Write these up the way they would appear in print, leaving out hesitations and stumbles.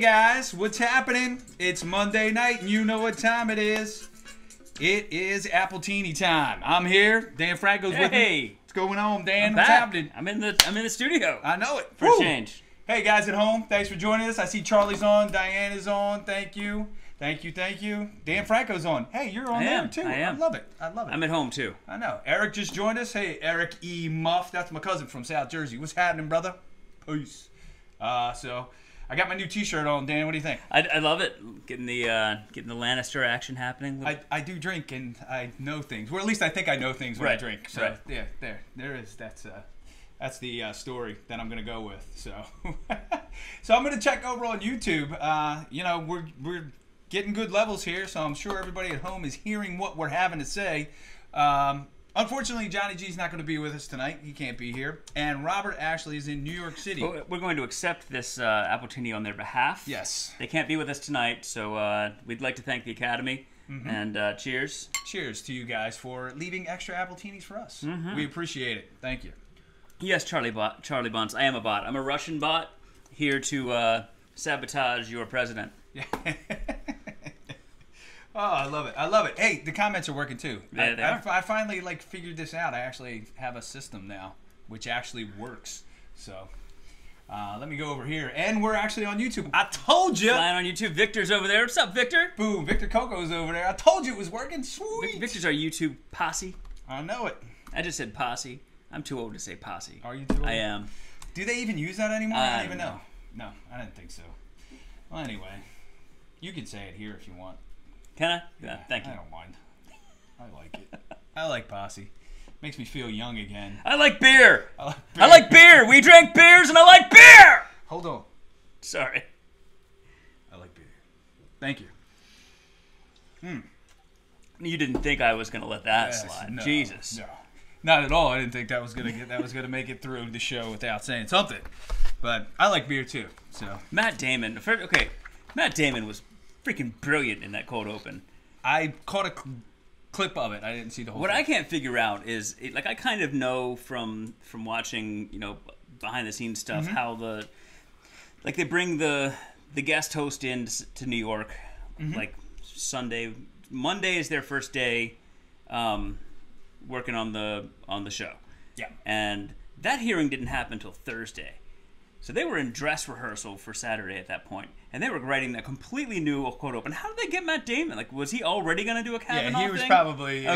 guys, what's happening? It's Monday night and you know what time it is. It is Appletini time. I'm here. Dan Franco's with me. What's going on, Dan? What's happening? I'm in the studio. I know it. For a change. Hey guys at home, thanks for joining us. I see Charlie's on, Diana's on. Thank you. Thank you. Dan Franco's on. Hey, you're on there too. I love it. I'm at home too. I know. Eric just joined us. Hey, Eric E. Muff. That's my cousin from South Jersey. What's happening, brother? Peace. So I got my new T-shirt on. Dan, what do you think? I love it. Getting the Lannister action happening. I do drink and I know things. Well, at least I think I know things when I drink. So yeah, there is. That's the story that I'm gonna go with. So so I'm gonna check over on YouTube. You know, we're getting good levels here, so I'm sure everybody at home is hearing what we're having to say. Unfortunately, Johnny G's not going to be with us tonight. He can't be here. And Robert Ashley is in New York City. But we're going to accept this Appletini on their behalf. Yes. They can't be with us tonight, so we'd like to thank the Academy. And cheers. Cheers to you guys for leaving extra Appletinis for us. We appreciate it. Thank you. Yes, Charlie Bunce. I am a bot. I'm a Russian bot here to sabotage your president. Yeah. Oh, I love it. I love it. Hey, the comments are working too. Yeah, they are. I finally figured this out. I actually have a system now which actually works. So let me go over here. And we're actually on YouTube. I told you. Flying on YouTube. Victor's over there. What's up, Victor? Boom. Victor Coco's over there. I told you it was working. Sweet. Victor's our YouTube posse. I know it. I just said posse. I'm too old to say posse. Are you too old? I am. Do they even use that anymore? I don't even know. No, I didn't think so. Well, anyway, you can say it here if you want. Can I? Yeah, thank you. I don't mind. I like it. I like posse. Makes me feel young again. I like beer. I like beer. We drank beers and I like beer. Hold on. Sorry. I like beer. Thank you. You didn't think I was going to let that slide. No, Jesus. No. Not at all. I didn't think that was gonna make it through the show without saying something. But I like beer too. So Matt Damon. Okay, Matt Damon was freaking brilliant in that cold open. I caught a clip of it. I didn't see the whole What thing. I can't figure out is, I kind of know from watching, behind the scenes stuff, how they bring the guest host in to New York, like Sunday. Monday is their first day working on the show. Yeah. And that hearing didn't happen until Thursday. So they were in dress rehearsal for Saturday at that point, and they were writing that completely new quote open. How did they get Matt Damon? Was he already going to do a Kavanaugh thing? Yeah,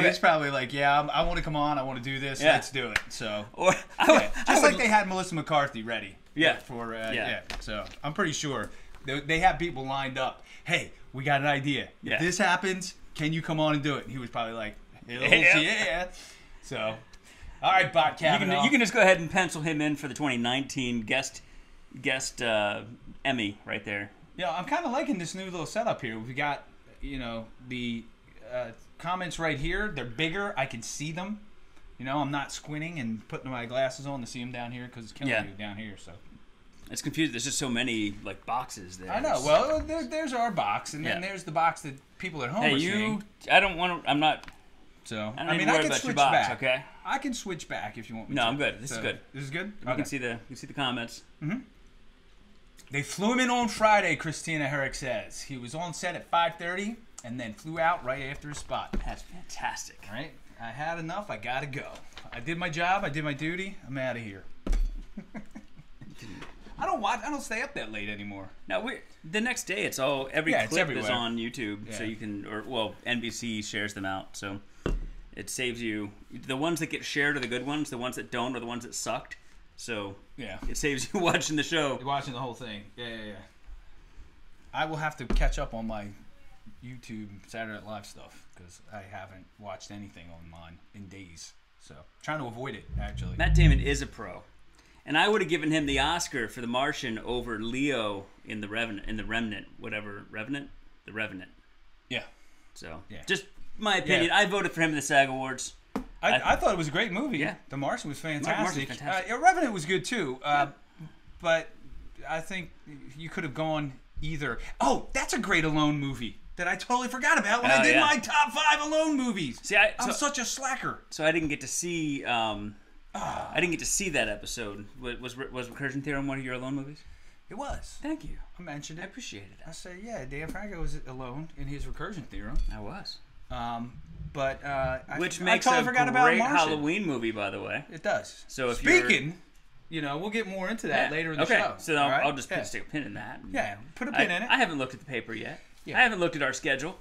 he was probably like, yeah, I want to come on, I want to do this, let's do it. So, just like they had Melissa McCarthy ready. Yeah. So I'm pretty sure they have people lined up. Hey, we got an idea. If this happens, can you come on and do it? And he was probably like, yeah. So, all right, Bot Kavanaugh. You can just go ahead and pencil him in for the 2019 guest Emmy right there. Yeah, I'm kind of liking this new little setup here. We got, the comments right here. They're bigger. I can see them. I'm not squinting and putting my glasses on to see them down here because it's killing you down here. So it's confusing. There's just so many boxes there. I know. Well, there's our box, and then there's the box that people at home are seeing. I don't want to. I'm not. So I can switch back. Okay. I can switch back if you want me to. No, I'm good. This is good. This is good? You can see the comments. They flew him in on Friday, Christina Herrick says. He was on set at 5:30 and then flew out right after his spot. That's fantastic. Right? I had enough. I got to go. I did my job. I did my duty. I'm out of here. I don't stay up that late anymore. No, the next day it's all every clip is on YouTube, Yeah. so you can NBC shares them out, so it saves you. The ones that get shared are the good ones. The ones that don't are the ones that sucked. So it saves you watching the show. You're watching the whole thing. Yeah. I will have to catch up on my YouTube Saturday Night Live stuff because I haven't watched anything on mine in days. So trying to avoid it actually. Matt Damon is a pro. And I would have given him the Oscar for The Martian over Leo in The Revenant, The Revenant. Yeah. So, just my opinion. Yeah. I voted for him in the SAG Awards. I thought it was a great movie. Yeah. The Martian was fantastic. Revenant was good too. But I think you could have gone either. Oh, that's a great Alone movie that I totally forgot about when I did my top 5 Alone movies. See, I'm such a slacker. So I didn't get to see. I didn't get to see that episode. Was Recursion Theorem one of your Alone movies? It was. Thank you. I mentioned it. I appreciated it. I said, yeah, Dan Franco was alone in his recursion theorem. I was. Which makes I totally a forgot about great Martian. Halloween movie, by the way. It does. So if Speaking, we'll get more into that later in the show. So I'll just stick a pin in that. Yeah, put a pin in it. I haven't looked at the paper yet. Yeah. I haven't looked at our schedule.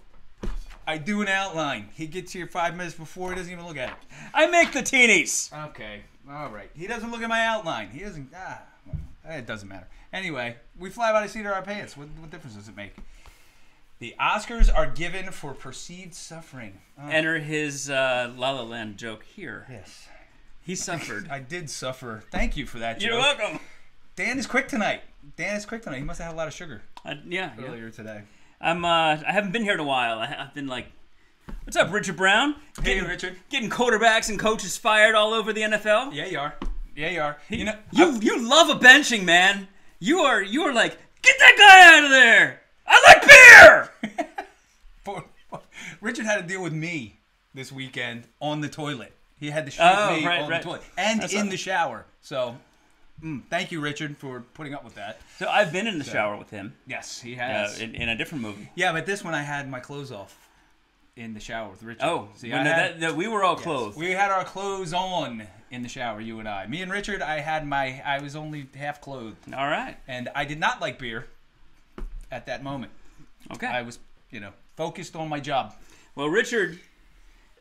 I do an outline. He gets here 5 minutes before. He doesn't even look at it. I make the teenies. Okay. All right. He doesn't look at my outline. He doesn't. It doesn't matter. Anyway, we fly by the seat of our pants. What difference does it make? The Oscars are given for perceived suffering. Enter his La La Land joke here. Yes. He suffered. I did suffer. Thank you for that joke. You're welcome. Dan is quick tonight. He must have had a lot of sugar earlier today. I haven't been here in a while. I've been like, what's up, Richard Brown? Hey, Richard. Getting quarterbacks and coaches fired all over the NFL. Yeah, you are. Yeah, you are. You love a benching, man. You are like, get that guy out of there. I like beer. Richard had to deal with me this weekend on the toilet. He had to shoot me on the toilet and in the shower. So, thank you, Richard, for putting up with that. So I've been in the shower with him. Yes, he has. In a different movie. Yeah, but this one I had my clothes off in the shower with Richard. Oh, see, we were all clothed. We had our clothes on in the shower, you and I. Me and Richard, I was only half clothed. All right. And I did not like beer at that moment. Okay. I was, focused on my job. Well, Richard,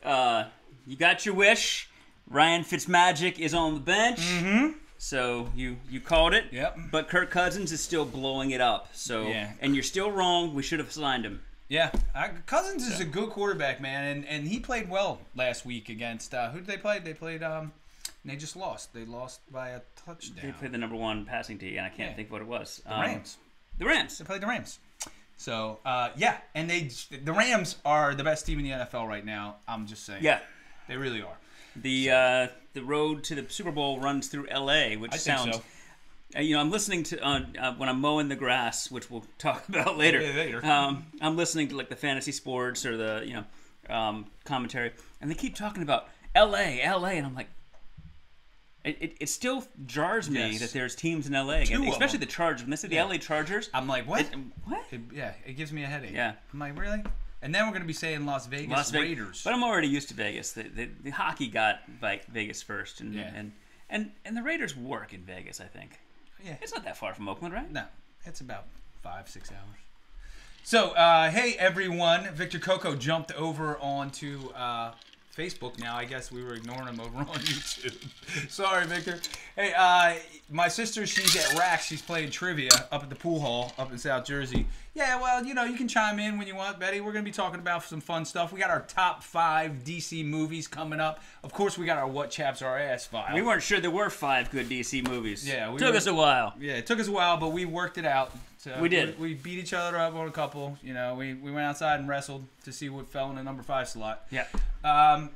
you got your wish. Ryan Fitzmagic is on the bench. Mm-hmm. So you called it. Yep. But Kirk Cousins is still blowing it up. So and you're still wrong. We should have signed him. Yeah, Cousins is a good quarterback, man, and he played well last week against who did they play? They played they just lost. They lost by a touchdown. They played the number 1 passing team, and I can't think what it was. The Rams. The Rams. They played the Rams. So and the Rams are the best team in the NFL right now. I'm just saying. Yeah, they really are. The road to the Super Bowl runs through L.A., which sounds. Think so. I'm listening to when I'm mowing the grass, which we'll talk about later. I'm listening to like the fantasy sports or the commentary, and they keep talking about L.A., and I'm like, it still jars me that there's teams in L.A. again, especially the Chargers. When they say the L.A. Chargers, I'm like, what? What? It gives me a headache. Yeah, I'm like, really? And then we're going to be saying Las Vegas Raiders. But I'm already used to Vegas. The hockey got Vegas first, and the Raiders work in Vegas, I think. Yeah. It's not that far from Oakland, right? No, it's about 5-6 hours. So, hey everyone, Victor Coco jumped over onto Facebook now. I guess we were ignoring him over on YouTube. Sorry, Victor. Hey, my sister, she's at Rax. She's playing trivia up at the pool hall up in South Jersey. Yeah, well, you can chime in when you want, Betty. We're going to be talking about some fun stuff. We got our top 5 DC movies coming up. Of course, we got our What Chaps Our Ass file. We weren't sure there were 5 good DC movies. Yeah. Took us a while. Yeah, it took us a while, but we worked it out. So we did. We beat each other up on a couple. We went outside and wrestled to see what fell in the number 5 slot. Yeah.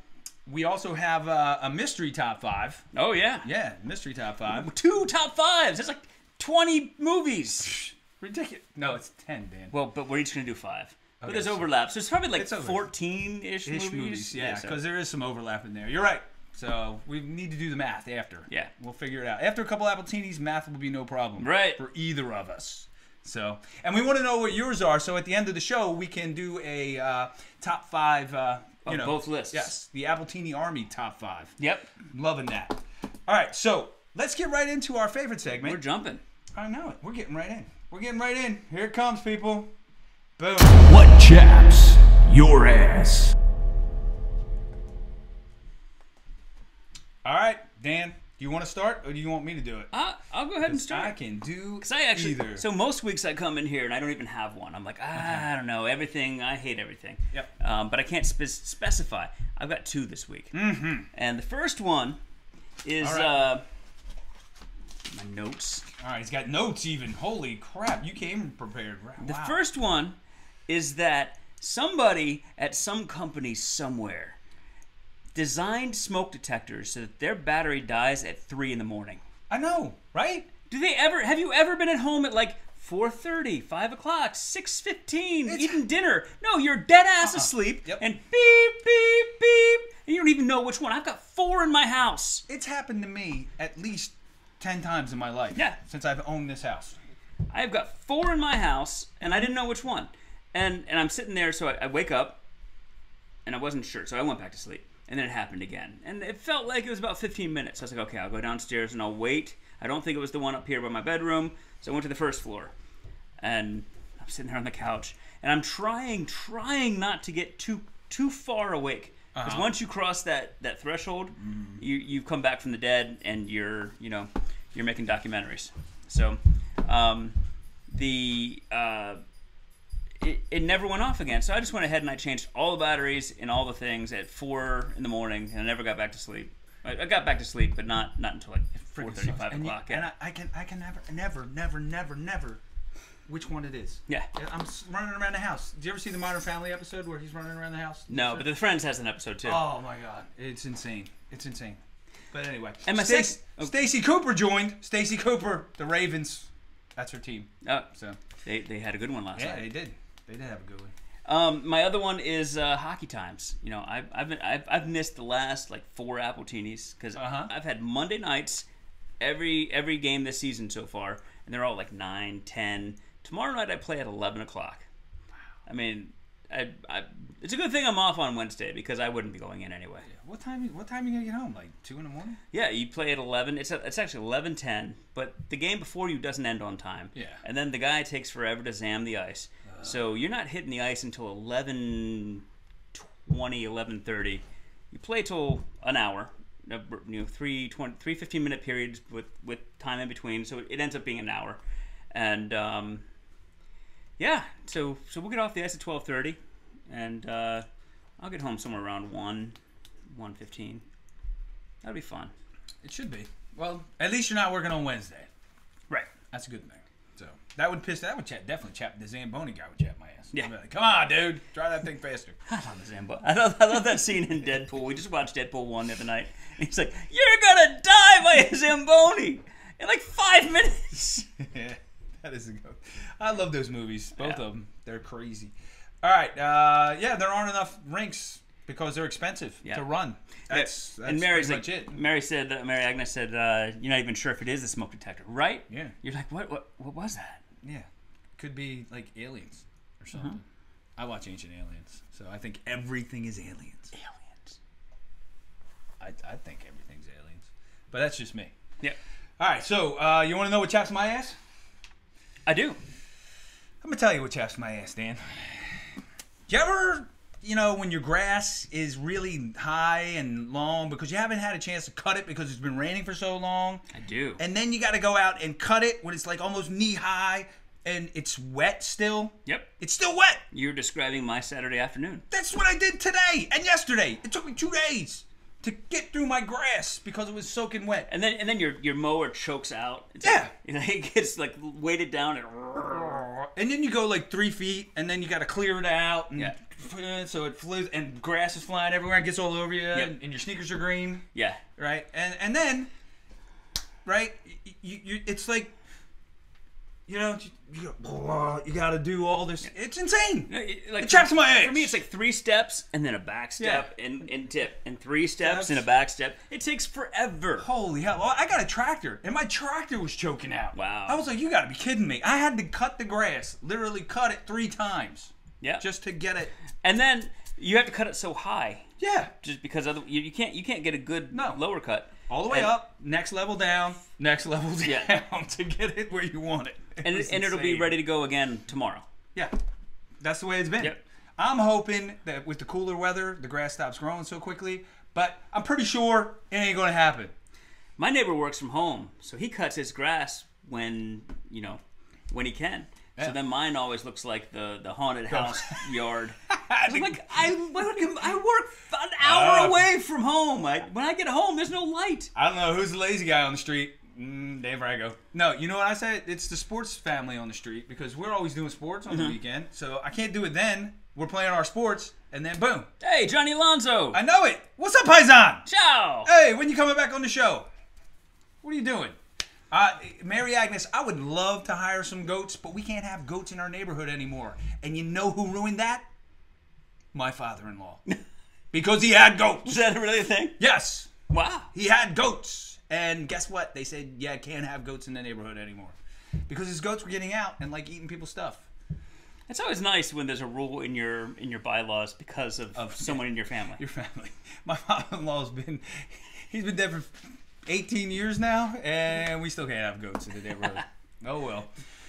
We also have a mystery top 5. Oh, yeah. Yeah, mystery top 5. 2 top 5s. There's like 20 movies. Ridiculous. No, it's 10, Dan. Well, but we're each going to do 5. But there's overlaps. So it's probably like 14-ish movies. Yeah, because there is some overlap in there. You're right. So we need to do the math after. Yeah. We'll figure it out. After a couple Appletinis, math will be no problem. Right. For either of us. So, and we want to know what yours are. So at the end of the show, we can do a top 5. Both lists. Yes, the Appletini Army top 5. Yep. Loving that. All right, so let's get right into our favorite segment. We're jumping. I know it. We're getting right in. Here it comes, people. Boom. What chaps your ass? All right, Dan. Do you want to start, or do you want me to do it? I'll go ahead and start. I can do either. So most weeks I come in here and I don't even have one. I'm like, I don't know, everything. I hate everything. Yep. But I can't specify. I've got 2 this week. Mm-hmm. And the first one is my notes. All right, he's got notes even. Holy crap, you came prepared. Wow. The first one is that somebody at some company somewhere designed smoke detectors so that their battery dies at 3 in the morning. I know, right? Have you ever been at home at like 4:30, 5 o'clock, 6:15, eating dinner? No, you're dead ass asleep, and beep, beep, beep, and you don't even know which one. I've got 4 in my house. It's happened to me at least 10 times in my life. Yeah. Since I've owned this house. I've got 4 in my house, and I didn't know which one. And I'm sitting there, so I wake up, and I wasn't sure, so I went back to sleep. And then it happened again. And it felt like it was about 15 minutes. I was like, okay, I'll go downstairs and I'll wait. I don't think it was the one up here by my bedroom, so I went to the first floor. And I'm sitting there on the couch, and I'm trying not to get too far awake. Because once you cross that threshold, you come back from the dead, and you're making documentaries. So it never went off again. So I just went ahead and I changed all the batteries and all the things at 4 in the morning, and I never got back to sleep. I got back to sleep, but not until like 4:30, 5 o'clock. And I can never. Which one it is? Yeah. I'm running around the house. Did you ever see the Modern Family episode where he's running around the house? No, but the Friends has an episode too. Oh my God, it's insane. It's insane. But anyway, and my Stacey Cooper joined. Stacey Cooper, the Ravens. That's her team. Oh, so they had a good one last night. Yeah, they did. They did have a good one. My other one is hockey times. You know, I've missed the last like 4 Appletinis because I've had Monday nights every game this season so far, and they're all like 9, 10. Tomorrow night I play at 11 o'clock. Wow. I mean, it's a good thing I'm off on Wednesday because I wouldn't be going in anyway. Yeah. What time are you gonna get home? Like 2 in the morning? Yeah, you play at 11. It's actually 11:10, but the game before you doesn't end on time. Yeah. And then the guy takes forever to zam the ice. So you're not hitting the ice until 11:20, 11:30. You play till an hour. Three 15-minute periods with time in between. So it ends up being an hour. And yeah, so we'll get off the ice at 12:30, and I'll get home somewhere around 1:15. That'll be fun. It should be. Well, at least you're not working on Wednesday. Right. That's a good thing. So that would definitely chap the Zamboni guy would chap my ass. Yeah. Like, come on, dude, try that thing faster. I love the Zamboni. I love that scene in Deadpool. We just watched Deadpool 1 the other night. And he's like, "You're gonna die by a Zamboni in like 5 minutes." Yeah. That is a good. I love those movies. Both of them. They're crazy. All right. Yeah, there aren't enough rinks because they're expensive to run. That's and Mary's pretty much it. Mary Agnes said, you're not even sure if it is the smoke detector, right? Yeah. You're like, what was that? Yeah. Could be like aliens or something. I watch Ancient Aliens, so I think everything is aliens. Aliens. I think everything's aliens. But that's just me. Yeah. All right, so you want to know what chaps my ass? I do. I'm going to tell you what chaps my ass, Dan. You ever, when your grass is really high and long because you haven't had a chance to cut it because it's been raining for so long? I do. And then you got to go out and cut it when it's like almost knee high and it's wet still? Yep. It's still wet. You're describing my Saturday afternoon. That's what I did today and yesterday. It took me 2 days to get through my grass because it was soaking wet. And then your mower chokes out. It's yeah. Like, it gets like weighted down and then you go like 3 feet and then you got to clear it out. And so it flows and grass is flying everywhere and gets all over you and your sneakers are green. Yeah. Right? And then, right, you it's like, you got to do all this. It's insane. Like, it chaps my ass. For me, it's like 3 steps and then a back step and tip. And 3 steps and a back step. It takes forever. Holy hell. Well, I got a tractor, and my tractor was choking out. Wow. I was like, you got to be kidding me. I had to cut the grass, literally cut it 3 times. Yeah. Just to get it. And then you have to cut it so high. Yeah. Just because you can't get a good lower cut. All the way up, next level down, next level down to get it where you want it. And it'll be ready to go again tomorrow. Yeah, that's the way it's been. Yep. I'm hoping that with the cooler weather, the grass stops growing so quickly, but I'm pretty sure it ain't going to happen. My neighbor works from home, so he cuts his grass when he can. Yeah. So then mine always looks like the haunted house yard. I'm like, I work an hour away from home. When I get home, there's no light. I don't know who's the lazy guy on the street. Dave Rago. No, you know what I said? It's the sports family on the street because we're always doing sports on the weekend. So I can't do it then. We're playing our sports, and then boom. Hey, Johnny Alonso. I know it. What's up, Paisan? Ciao. Hey, when you coming back on the show? What are you doing? Mary Agnes, I would love to hire some goats, but we can't have goats in our neighborhood anymore. And you know who ruined that? My father-in-law. Because he had goats. Is that really a thing? Yes. Wow. He had goats. And guess what? They said, yeah, can't have goats in the neighborhood anymore. because his goats were getting out and like eating people's stuff. It's always nice when there's a rule in your bylaws because of someone in your family. Your family. My father-in-law's he's been dead for 18 years now, and we still can't have goats in the neighborhood. Oh well.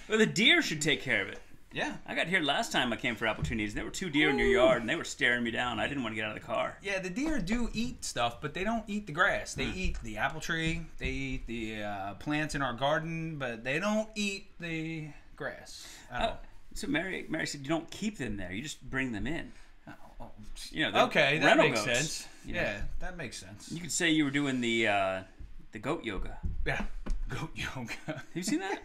Well, the deer should take care of it. Yeah. I got here last time I came for Appletinis, and there were 2 deer in your yard, and they were staring me down. I didn't want to get out of the car. Yeah, the deer do eat stuff, but they don't eat the grass. They eat the apple tree. They eat the plants in our garden, but they don't eat the grass. So Mary said you don't keep them there. You just bring them in. You know, okay, that makes goats, sense. Yeah, that makes sense. You could say you were doing the goat yoga. Yeah, goat yoga. Have you seen that?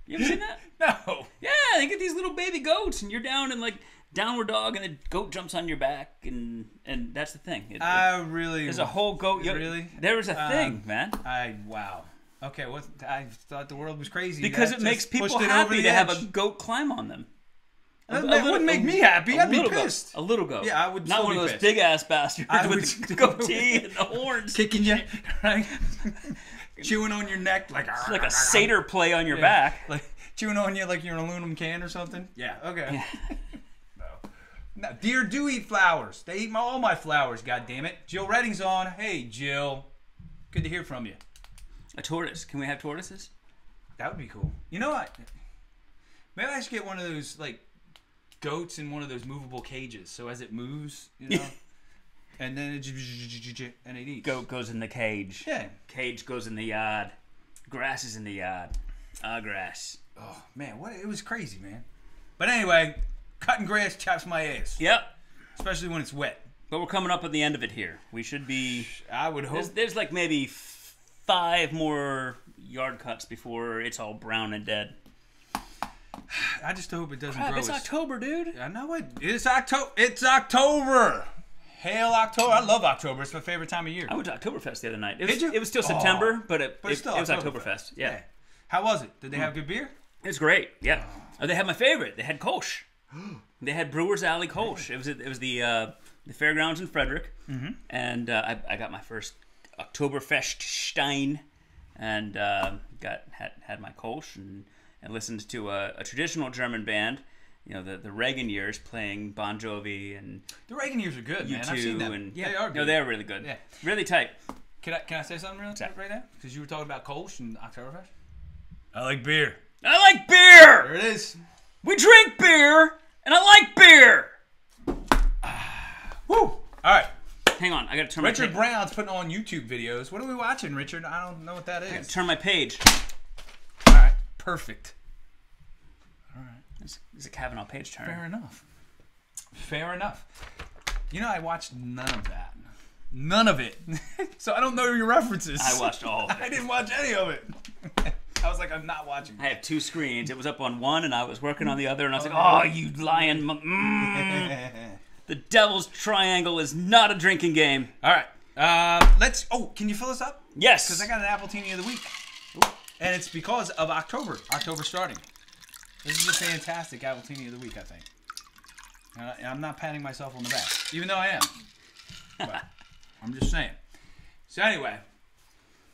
You ever seen that? No. Yeah, they get these little baby goats, and you're down in like downward dog, and the goat jumps on your back, and that's the thing. There's a whole goat yoga. Really? There was a thing, man. Wow. Okay, I thought the world was crazy. Because it makes people happy to have a goat climb on them. That wouldn't make me happy. I'd be pissed. A little goat. Yeah, I would. Not one of those big ass bastards with the goatee and the horns, kicking you, right? Chewing on your neck like a satyr play on your back, like chewing on you like you're an aluminum can or something. Yeah. Okay. Yeah. No, deer do eat flowers. They eat all my flowers. God damn it. Jill Redding's on. Hey, Jill. Good to hear from you. A tortoise. Can we have tortoises? That would be cool. You know what? Maybe I should get one of those like goats in one of those movable cages. So as it moves, you know, and then it eats. Goat goes in the cage. Yeah. Cage goes in the yard. Grass is in the yard. Grass. Oh man, it was crazy, man. But anyway, cutting grass chaps my ass. Yep. Especially when it's wet. But we're coming up at the end of it here. We should be. I would hope. There's like maybe 5 more yard cuts before it's all brown and dead. I just hope it doesn't grow. It's October, dude. I know it. It's October. It's October. Hail October. I love October. It's my favorite time of year. I went to Oktoberfest the other night. Did you? It was still September, but it was Oktoberfest. Oktoberfest. Yeah. How was it? Did they have good beer? It was great. Yeah. Oh, they had my favorite. They had Kolsch. They had Brewer's Alley Kolsch. It was the fairgrounds in Frederick, and I got my first Oktoberfest Stein, and had my Kolsch and listened to a traditional German band, you know, the Reagan years, playing Bon Jovi and the Reagan years are good, man. I've seen them. And yeah, they are good. No, they're really good. Yeah, really tight. Can I say something real quick right now? Because you were talking about Kolsch and Oktoberfest. I like beer. I like beer. There it is. We drink beer, and I like beer. Woo! All right. Hang on, I gotta turn Richard my Brown's putting on YouTube videos. What are we watching, Richard? I don't know what that is. Turn my page. All right. Perfect. All right. It's a Kavanaugh page turn. Fair enough. Fair enough. You know, I watched none of that. None of it. So I don't know your references. I watched all of it. I didn't watch any of it. I was like, I'm not watching. I have 2 screens. It was up on one, and I was working on the other, and I was like, oh, you lying. The Devil's Triangle is not a drinking game. All right. Can you fill us up? Yes. Because I got an Appletini of the week. Ooh. And it's because of October. October starting. This is a fantastic Appletini of the week, I think. And I'm not patting myself on the back, even though I am. But I'm just saying. So anyway,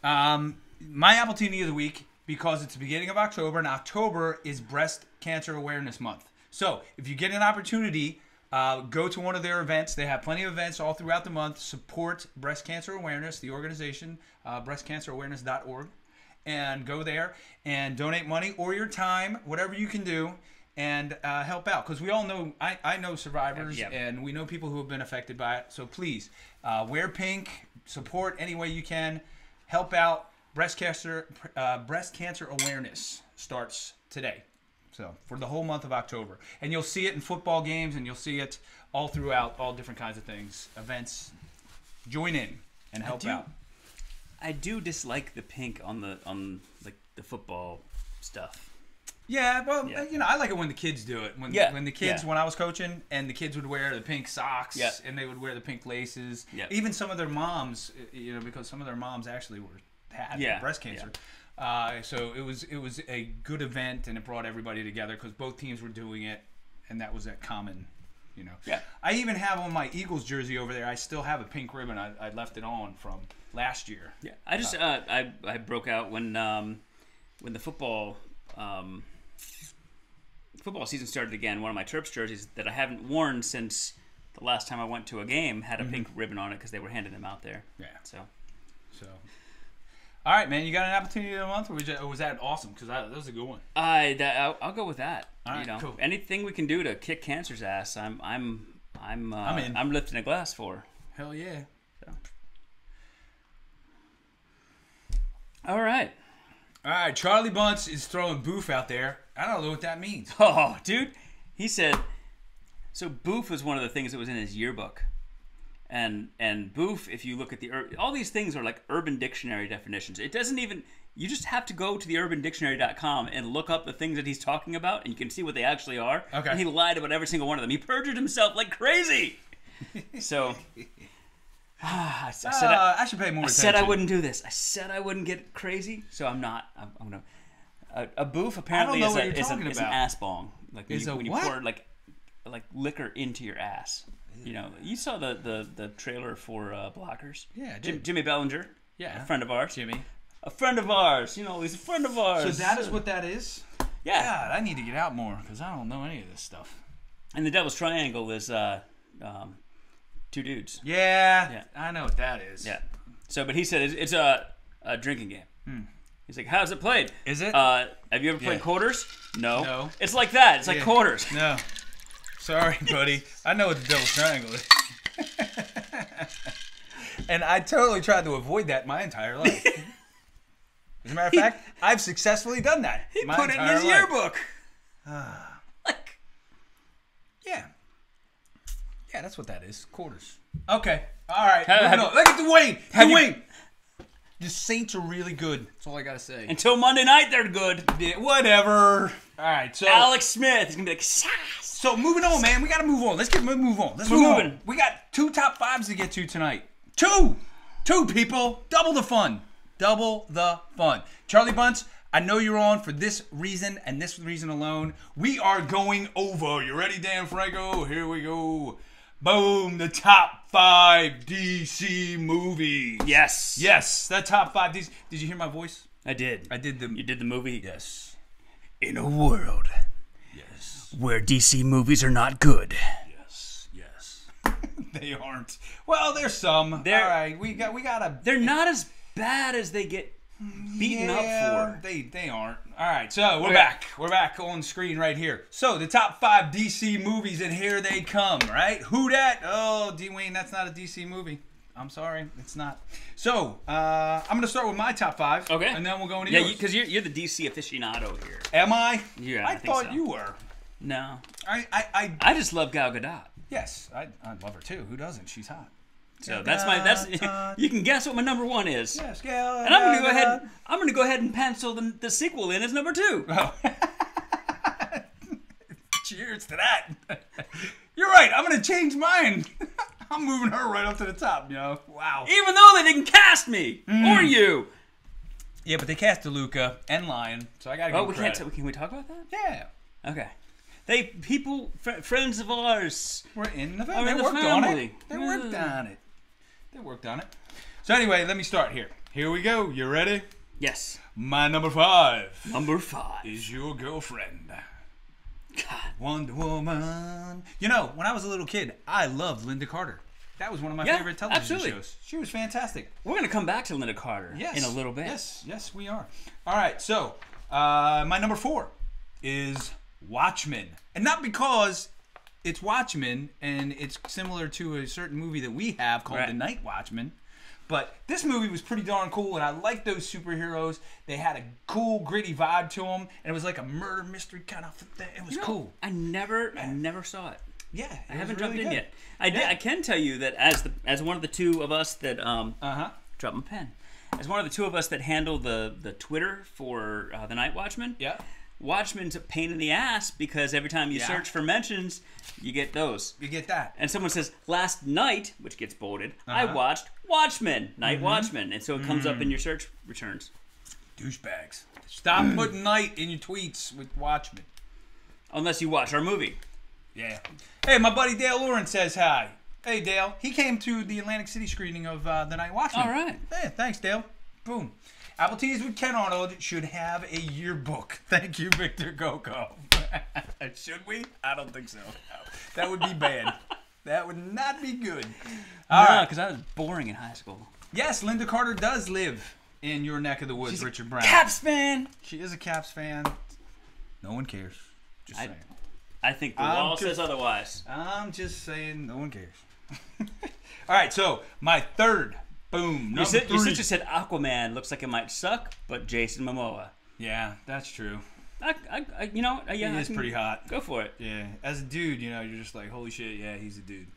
my Appletini of the week, because it's the beginning of October, and October is Breast Cancer Awareness Month. So if you get an opportunity, go to one of their events. They have plenty of events all throughout the month. Support breast cancer awareness, the organization, breastcancerawareness.org. And go there and donate money or your time, whatever you can do, and help out. Because we all know, I know survivors, and we know people who have been affected by it. So please, wear pink, support any way you can, help out. Breast cancer awareness starts today. So for the whole month of October. And you'll see it in football games, and you'll see it all throughout all different kinds of things, events. Join in and help out. I do dislike the pink on the football stuff. Yeah, well, you know, I like it when the kids do it. When the kids, when I was coaching, and the kids would wear the pink socks, and they would wear the pink laces. Even some of their moms, you know, because some of their moms actually had breast cancer. So it was a good event, and it brought everybody together because both teams were doing it, and that was a common, you know. Yeah. I even have on my Eagles jersey over there. I still have a pink ribbon. I left it on from last year. Yeah. I just I broke out when the football football season started again, one of my Terps jerseys that I haven't worn since the last time I went to a game had a pink ribbon on it because they were handing them out there. Yeah. So. All right, man. You got an Appletini of the month, or was that awesome? Because that was a good one. I'll go with that. All right, cool. Anything we can do to kick cancer's ass, I'm in. I'm lifting a glass for. Hell yeah. So. All right. Charlie Bunce is throwing boof out there. I don't know what that means. Oh, dude. He said, so boof was one of the things that was in his yearbook. And boof, if you look at all these things are like Urban Dictionary definitions. It doesn't even, you just have to go to the urbandictionary.com and look up the things that he's talking about, and you can see what they actually are. Okay. And he lied about every single one of them. He perjured himself like crazy. So, I should pay more attention. I said I wouldn't do this. I said I wouldn't get crazy, so I'm not. I'm gonna. A boof apparently is an ass bong. Like when you pour like liquor into your ass. You know, you saw the trailer for Blockers. Yeah, I did. Jimmy Bellinger. Yeah, a friend of ours. Jimmy, a friend of ours. You know, he's a friend of ours. So that is what that is. Yeah. God, I need to get out more because I don't know any of this stuff. And the Devil's Triangle is two dudes. Yeah, I know what that is. Yeah. So, but he said it's a drinking game. He's like, how's it played? Is it? Have you ever played quarters? No. No. It's like that. It's like quarters. No. Sorry, buddy. I know what the Devil's Triangle is. And I totally tried to avoid that my entire life. As a matter of fact, I've successfully done that. He put it in his yearbook. Yeah. Yeah, that's what that is. Quarters. Okay. All right. Look at Dwayne. Dwayne. The Saints are really good. That's all I got to say. Until Monday night, they're good. Yeah, whatever. All right. So Alex Smith is going to be like, sass. So moving on, man. We got to move on. Let's move on. Let's move on. We got 2 top 5s to get to tonight. 2 people. Double the fun. Double the fun. Charlie Bunce, I know you're on for this reason and this reason alone. We are going over. You ready, Dan Franco? Here we go. Boom. The top 5 DC movies. Yes. Yes. The top 5 DC. Did you hear my voice? I did. You did the movie? Yes. In a world. Where DC movies are not good. Yes. They aren't. Well, there's some. All right, we gotta. They're not as bad as they get beaten up for. They aren't. All right, so we're back. We're back on screen right here. So the top 5 DC movies, and here they come. Right? Who dat? Oh, Dwayne, that's not a DC movie. I'm sorry, it's not. So I'm gonna start with my top 5. Okay. And then we'll go into yours. Yeah, because you're the DC aficionado here. Am I? Yeah, I thought so. You were. No. I just love Gal Gadot. Yes, I love her too. Who doesn't? She's hot. So that's you can guess what my number 1 is. Yes, Gal. And I'm gonna go ahead and pencil the sequel in as number 2. Oh. Cheers to that. You're right. I'm gonna change mine. I'm moving her right up to the top. You know. Wow. Even though they didn't cast me or you. Yeah, but they cast DeLuca and Lion, so I gotta give credit. Can we talk about that? Yeah. Okay. Friends of ours. We're in the family. They worked on it. They worked on it. So anyway, let me start here. Here we go. You ready? Yes. My number 5. Number 5 is your girlfriend. God. Wonder Woman. You know, when I was a little kid, I loved Linda Carter. That was one of my favorite television shows. She was fantastic. We're going to come back to Linda Carter in a little bit. Yes, we are. All right, so my number 4 is Watchmen. And not because it's Watchmen and it's similar to a certain movie that we have called The Night Watchman, but this movie was pretty darn cool, and I liked those superheroes. They had a cool, gritty vibe to them, and it was like a murder mystery kind of thing. It was cool. I never saw it. Yeah, I haven't jumped in yet. I can tell you that as one of the two of us that drop my pen. As one of the two of us that handle the Twitter for The Night Watchman. Yeah. Watchmen's a pain in the ass because every time you search for mentions, you get those. You get that. And someone says, last night, which gets bolded, I watched Watchmen, Night Watchman. And so it comes up in your search returns. Douchebags. Stop putting night in your tweets with Watchmen. Unless you watch our movie. Yeah. Hey, my buddy Dale Lawrence says hi. Hey, Dale. He came to the Atlantic City screening of The Night Watchman. All right. Yeah, thanks, Dale. Boom. Appletinis with Ken Arnold should have a yearbook. Thank you, Victor Coco. Should we? I don't think so. No. That would be bad. That would not be good. No, because I was boring in high school. Yes, Linda Carter does live in your neck of the woods, Richard Brown. Caps fan. She is a Caps fan. No one cares. Just saying. I think the wall says otherwise. I'm just saying, no one cares. All right, so my third. Boom. Your sister said Aquaman looks like it might suck, but Jason Momoa. Yeah, that's true. You know, yeah, he is pretty hot. Go for it. Yeah, as a dude, you know, you're just like, holy shit, yeah, he's a dude.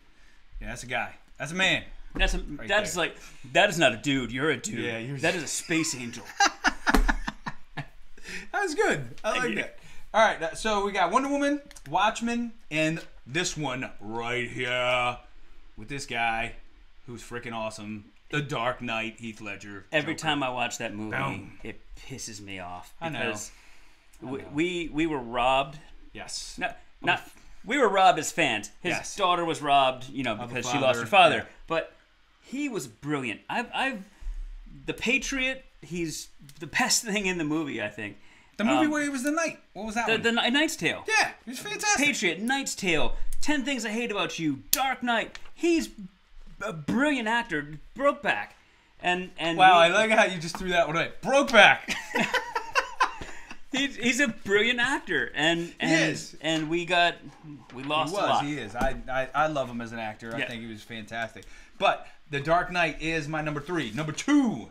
Yeah, that's a guy. That's a man. That is not a dude. You're a dude. Yeah, that is a space angel. That was good. I like that. All right, so we got Wonder Woman, Watchmen, and this one right here with this guy who's freaking awesome. The Dark Knight, Heath Ledger. Every time I watch that movie, it pisses me off because we were robbed. Yes. We were robbed as fans. His daughter was robbed, you know, because she lost her father. Yeah. But he was brilliant. The Patriot. He's the best thing in the movie, I think. The movie where he was the Knight. What was that one? The Knight's Tale. Yeah, he was fantastic. Patriot, Knight's Tale, 10 Things I Hate About You, Dark Knight. He's a brilliant actor. Brokeback. And wow, I like how you just threw that one away. Brokeback. He's a brilliant actor, and we lost a lot. He is. I love him as an actor. I think he was fantastic. But The Dark Knight is my number 3. Number 2,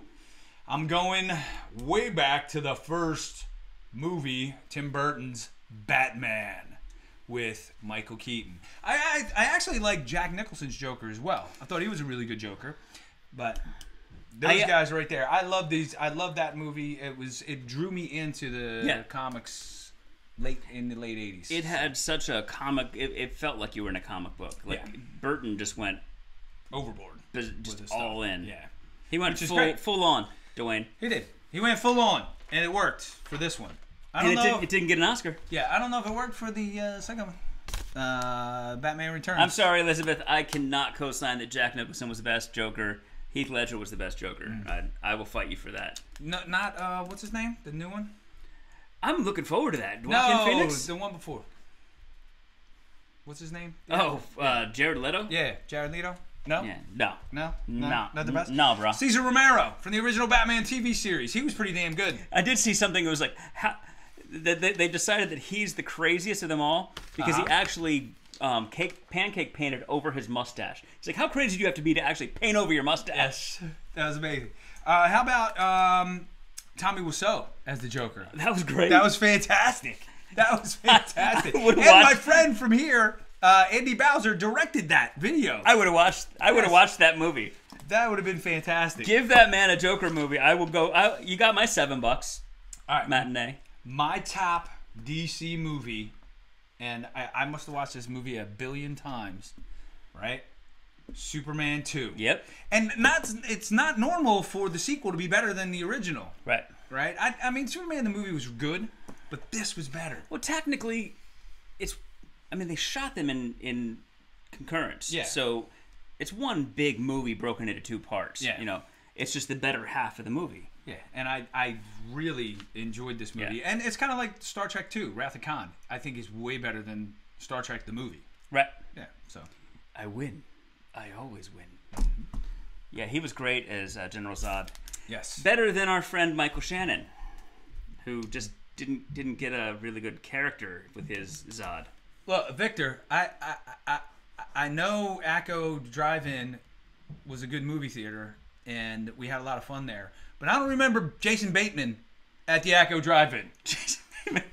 I'm going way back to the first movie, Tim Burton's Batman with Michael Keaton. I actually like Jack Nicholson's Joker as well. I thought he was a really good Joker, but those guys right there. I love these. I love that movie. It drew me into the comics in the late 80s. It had such a comic. It felt like you were in a comic book. Like Burton just went overboard, just all in. Yeah, he went full on. Dwayne. He did. He went full on, and it worked for this one. It didn't get an Oscar. Yeah, I don't know if it worked for the second one. Batman Returns. I'm sorry, Elizabeth. I cannot co-sign that Jack Nicholson was the best Joker. Heath Ledger was the best Joker. I will fight you for that. No, not what's his name? The new one. I'm looking forward to that. No, Phoenix? the one before. What's his name? Jared Leto. Yeah, Jared Leto. No? Yeah, no, not the best. No, bro. Cesar Romero from the original Batman TV series. He was pretty damn good. I did see something that was like they decided that he's the craziest of them all because he actually pancake painted over his mustache. He's like, how crazy do you have to be to actually paint over your mustache? Yes, that was amazing. How about Tommy Wiseau as the Joker? That was great. That was fantastic. And my friend from here, Andy Bowser, directed that video. I would have watched that movie. That would have been fantastic. Give that man a Joker movie. I will go. You got my $7. All right, matinee. My top DC movie, and I must have watched this movie 1 billion times, right? Superman 2. Yep. And it's not normal for the sequel to be better than the original. Right. Right? I mean, Superman the movie was good, but this was better. Well, technically, they shot them in concurrence. Yeah. So it's one big movie broken into 2 parts. Yeah. You know, it's just the better half of the movie. Yeah, and I really enjoyed this movie. Yeah. And it's kind of like Star Trek 2, Wrath of Khan. I think is way better than Star Trek the movie. Right. Yeah, so. I win. I always win. Mm-hmm. Yeah, he was great as General Zod. Yes. Better than our friend Michael Shannon, who just didn't get a really good character with his Zod. Well, Victor, I know Acco Drive-In was a good movie theater, and we had a lot of fun there. But I don't remember Jason Bateman at the Acco Drive-In. Jason Bateman.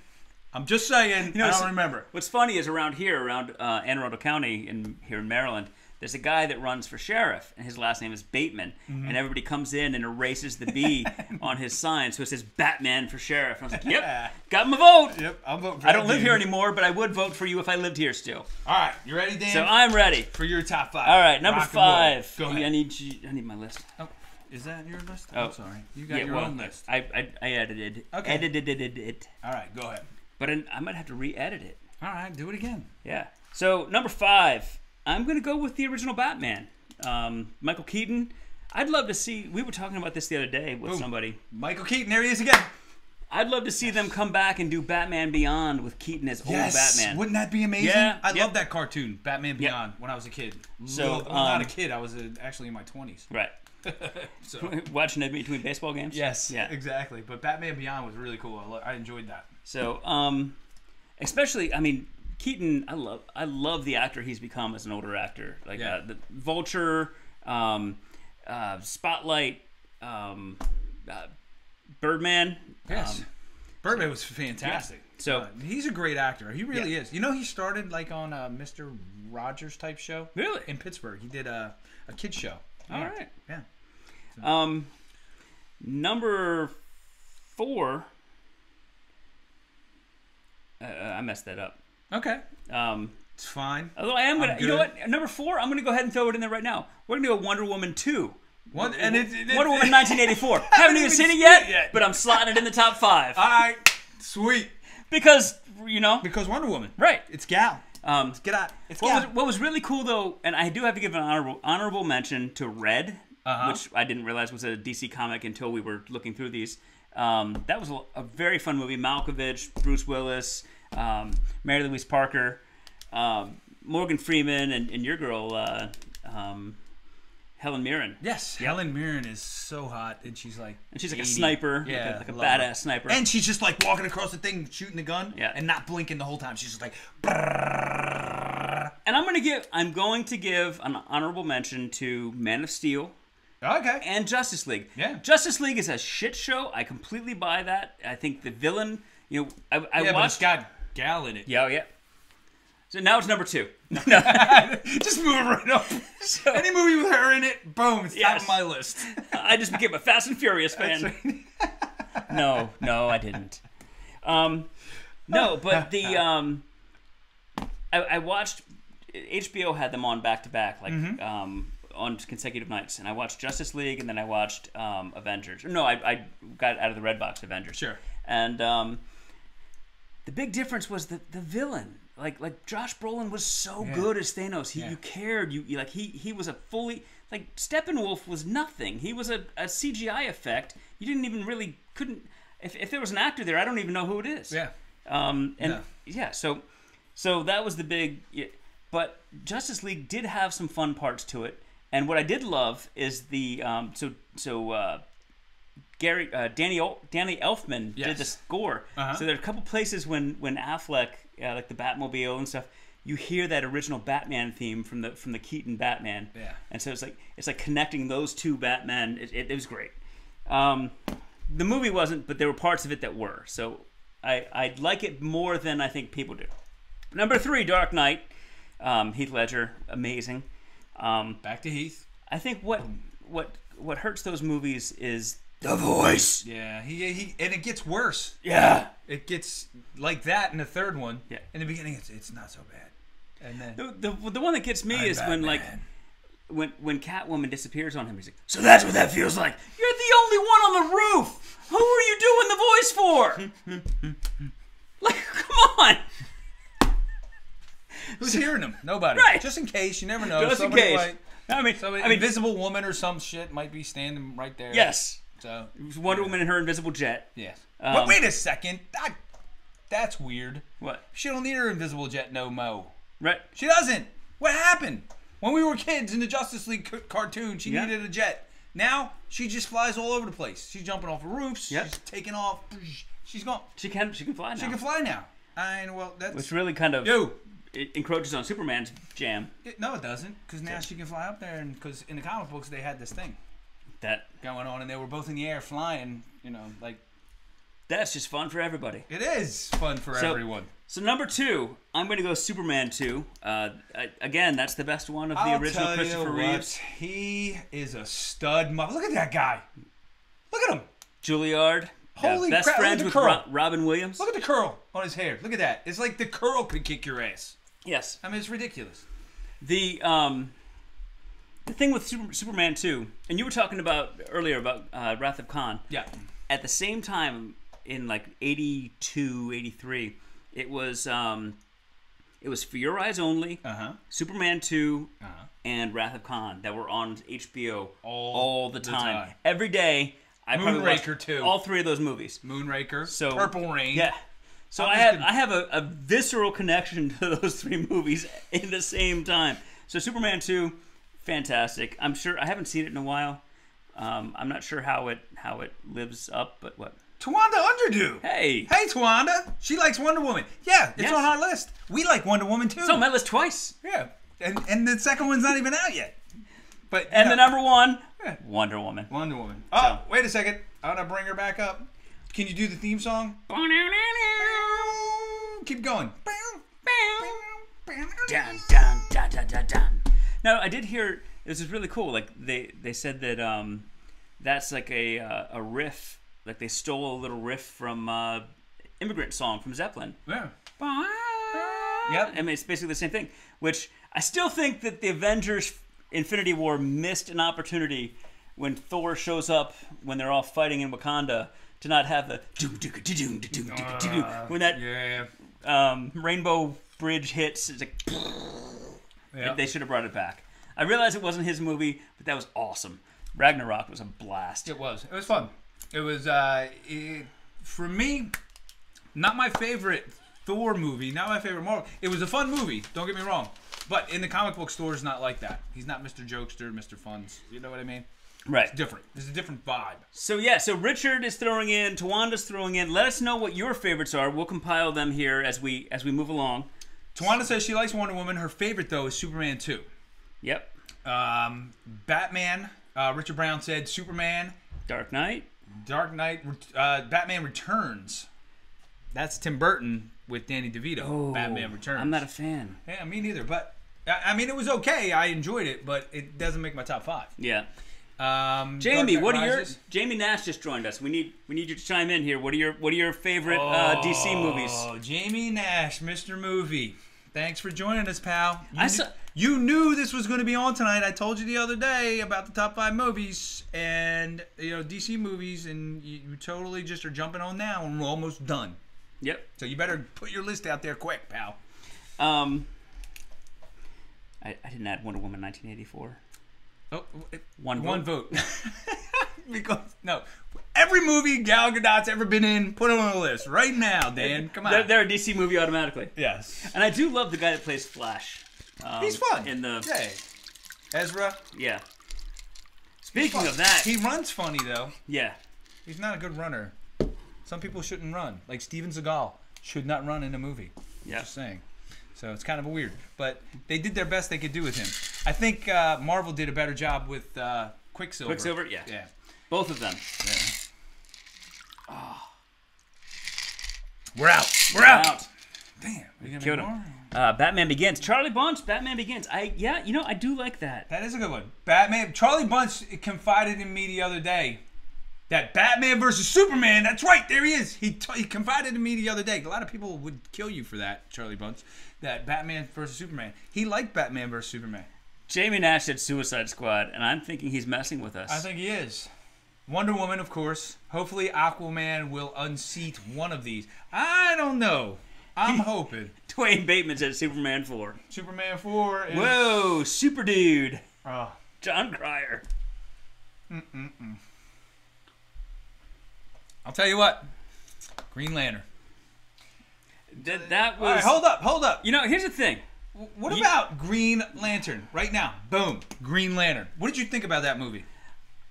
I'm just saying, I don't remember. What's funny is around Anne Arundel County, here in Maryland, there's a guy that runs for sheriff, and his last name is Bateman. Mm-hmm. And everybody comes in and erases the B on his sign, so it says Batman for sheriff. And I was like, yep, got my vote. Yep, I'm voting for I don't live here anymore, but I would vote for you if I lived here still. All right, you ready, Dan? So I'm ready. For your top 5. All right, number 5. Go ahead. I need my list. Oh, is that your list? Oh, I'm sorry. You got your own list. I edited it. Okay. Edited it. All right, go ahead. But I might have to re-edit it. All right, do it again. Yeah. So, number 5. I'm going to go with the original Batman. Michael Keaton. I'd love to see. We were talking about this the other day with somebody. Michael Keaton, there he is again. I'd love to see them come back and do Batman Beyond with Keaton as old Batman. Wouldn't that be amazing? Yeah, I love that cartoon, Batman Beyond, when I was a kid. So, not a kid, I was actually in my 20s. Right. So Watching it between baseball games? Yes, yeah, exactly. But Batman Beyond was really cool. I enjoyed that. So, especially, I mean, Keaton, I love the actor he's become as an older actor. Like the Vulture, Spotlight, Birdman. Yes. Birdman was fantastic. Yeah. So he's a great actor. He really is. You know, he started like on a Mr. Rogers type show. Really? In Pittsburgh. He did a kids show. All right. Yeah. So. Number 4. I messed that up. Okay. It's fine. Although I am gonna, you know what? Number 4, I'm gonna go ahead and throw it in there right now. We're gonna go Wonder Woman 2. Wonder Woman 1984. Haven't even seen it yet, but I'm slotting it in the top 5. All right, sweet. Because Wonder Woman, right? It's gal. Get out. It's gal. What was really cool though, and I do have to give an honorable mention to Red, which I didn't realize was a DC comic until we were looking through these. That was a very fun movie. Malkovich, Bruce Willis, Mary Louise Parker, Morgan Freeman, and your girl. Helen Mirren. Yes, yep. Helen Mirren is so hot, and she's like a sniper, like a badass sniper, and she's just like walking across the thing, shooting the gun, yeah. and not blinking the whole time. She's just like. And I'm going to give an honorable mention to Man of Steel. Okay. And Justice League. Yeah. Justice League is a shit show. I completely buy that. I think the villain, I watched. But it's got gal in it. Yeah. So now it's number 2. No. Just move it right up. So, any movie with her in it, boom, it's top of my list. I just became a Fast and Furious fan. Right. No, I didn't. No, but the I watched. HBO had them on back to back, like on consecutive nights, and I watched Justice League, and then I watched Avengers. No, I got out of the red box Avengers. Sure. And the big difference was the villain. Like Josh Brolin was so good as Thanos. You cared. You like he was a fully like Steppenwolf was nothing. He was a CGI effect. You didn't even really couldn't. If there was an actor there, I don't even know who it is. Yeah. So that was the big. But Justice League did have some fun parts to it, and what I did love is the Danny Elfman did the score. So there are a couple places when Affleck, like the Batmobile and stuff, you hear that original Batman theme from the Keaton Batman. Yeah. And so it's like connecting those two Batman. It was great. The movie wasn't, but there were parts of it that were. So I like it more than I think people do. Number 3, Dark Knight. Heath Ledger, amazing. Back to Heath. I think what hurts those movies is the voice. Yeah, he and it gets worse. Yeah, it gets like that in the third one. Yeah, in the beginning it's not so bad, and then the one that gets me is Batman. when Catwoman disappears on him. He's like, so that's what that feels like. You're the only one on the roof. Who are you doing the voice for? Like, come on. Who's hearing them? Nobody. Right. Just in case. You never know. Just in case. I mean, invisible woman or some shit might be standing right there. Yes. So Wonder Woman and her invisible jet. Yes. But wait a second. That's weird. What? She don't need her invisible jet no mo. Right. She doesn't. What happened? When we were kids in the Justice League cartoon, she needed a jet. Now she just flies all over the place. She's jumping off of roofs. Yep. She's taking off. She's gone. She can fly now. She can fly now. That's which really kind of it encroaches on Superman's jam. No, it doesn't, because now she can fly up there, and because in the comic books they had this thing that going on, and they were both in the air flying. Like that's just fun for everybody. It is fun for everyone. So number 2, I'm going to go Superman 2. Again, that's the best one of the original Christopher Reeves. He is a stud. Look at that guy. Look at him. Juilliard. Holy best crap! friends with Robin Williams. Look at the curl on his hair. Look at that. It's like the curl could kick your ass. Yes. I mean, it's ridiculous. The thing with Superman 2, and you were talking about earlier about Wrath of Khan. Yeah. At the same time, in like 82, 83, it was It was For Your Eyes Only, Superman 2, and Wrath of Khan that were on HBO all the time. Every day, I probably watched too. all 3 of those movies. Moonraker, So Purple Rain. Yeah. So I have a visceral connection to those 3 movies in the same time. So Superman 2, fantastic. I'm sure I haven't seen it in a while. I'm not sure how it lives up, but what? Tawanda Underdew. Hey, Tawanda. She likes Wonder Woman. Yeah, it's on our list. We like Wonder Woman too. It's on my list twice. Yeah, and the second one's not even out yet. But the number 1, Wonder Woman. Wonder Woman. Oh, wait a second. I want to bring her back up. Can you do the theme song? Keep going. Dun, dun, dun, dun, dun, dun. Now, I did hear this is really cool. Like they said that that's like a riff. Like they stole a little riff from Immigrant Song from Zeppelin. Yeah. Yep. I mean, it's basically the same thing. Which I still think that the Avengers Infinity War missed an opportunity when Thor shows up when they're all fighting in Wakanda to not have the when that Rainbow Bridge hits. It's like they should have brought it back. I realized it wasn't his movie, but that was awesome. Ragnarok was a blast. It was. It was fun. It was for me, not my favorite Thor movie, not my favorite Marvel. It was a fun movie. Don't get me wrong, but in the comic book store is not like that. He's not Mr. Jokester, Mr. Funs. You know what I mean? Right. It's different. It's a different vibe. So yeah, so Richard is throwing in, Tawanda's throwing in. Let us know what your favorites are. We'll compile them here as we move along. Tawanda says she likes Wonder Woman. Her favorite though is Superman 2. Yep. Batman. Richard Brown said Superman. Dark Knight. Batman Returns. That's Tim Burton with Danny DeVito. Oh, Batman Returns. I'm not a fan. Yeah, me neither. But I mean, it was okay. I enjoyed it, but it doesn't make my top 5. Yeah. Jamie, what are your? Jamie Nash just joined us. We need you to chime in here. What are your favorite DC movies? Oh, Jamie Nash, Mr. Movie. Thanks for joining us, pal. You You knew this was going to be on tonight. I told you the other day about the top 5 movies and DC movies, and you totally just are jumping on now, and we're almost done. Yep. So you better put your list out there quick, pal. I didn't add Wonder Woman 1984. Oh, one vote. Because every movie Gal Gadot's ever been in, put it on the list right now, Dan. Come on. They're a DC movie automatically. Yes. And I do love the guy that plays Flash. He's fun. Ezra. Yeah. Speaking of that, he runs funny though. Yeah. He's not a good runner. Some people shouldn't run. Like Steven Seagal should not run in a movie. Yeah. Just saying. So it's kind of weird, but they did their best they could do with him. I think Marvel did a better job with Quicksilver. Quicksilver, yeah. Both of them. Yeah. Oh. We're out. Damn. Are you Killed him. Batman Begins. Charlie Bunch, Batman Begins. I do like that. That is a good one. Batman. Charlie Bunch confided in me the other day that Batman versus Superman. That's right. There he is. He confided in me the other day. A lot of people would kill you for that, Charlie Bunch. That Batman versus Superman. He liked Batman versus Superman. Jamie Nash said Suicide Squad, and I'm thinking he's messing with us. I think he is. Wonder Woman, of course. Hopefully Aquaman will unseat one of these. I don't know. I'm hoping. Dwayne Bateman said Superman 4. Superman 4 is... Whoa, Super Dude. Oh. John Cryer. I'll tell you what. Green Lantern. That was... All right, hold up. Here's the thing. What about Green Lantern? Right now. Boom. Green Lantern. What did you think about that movie?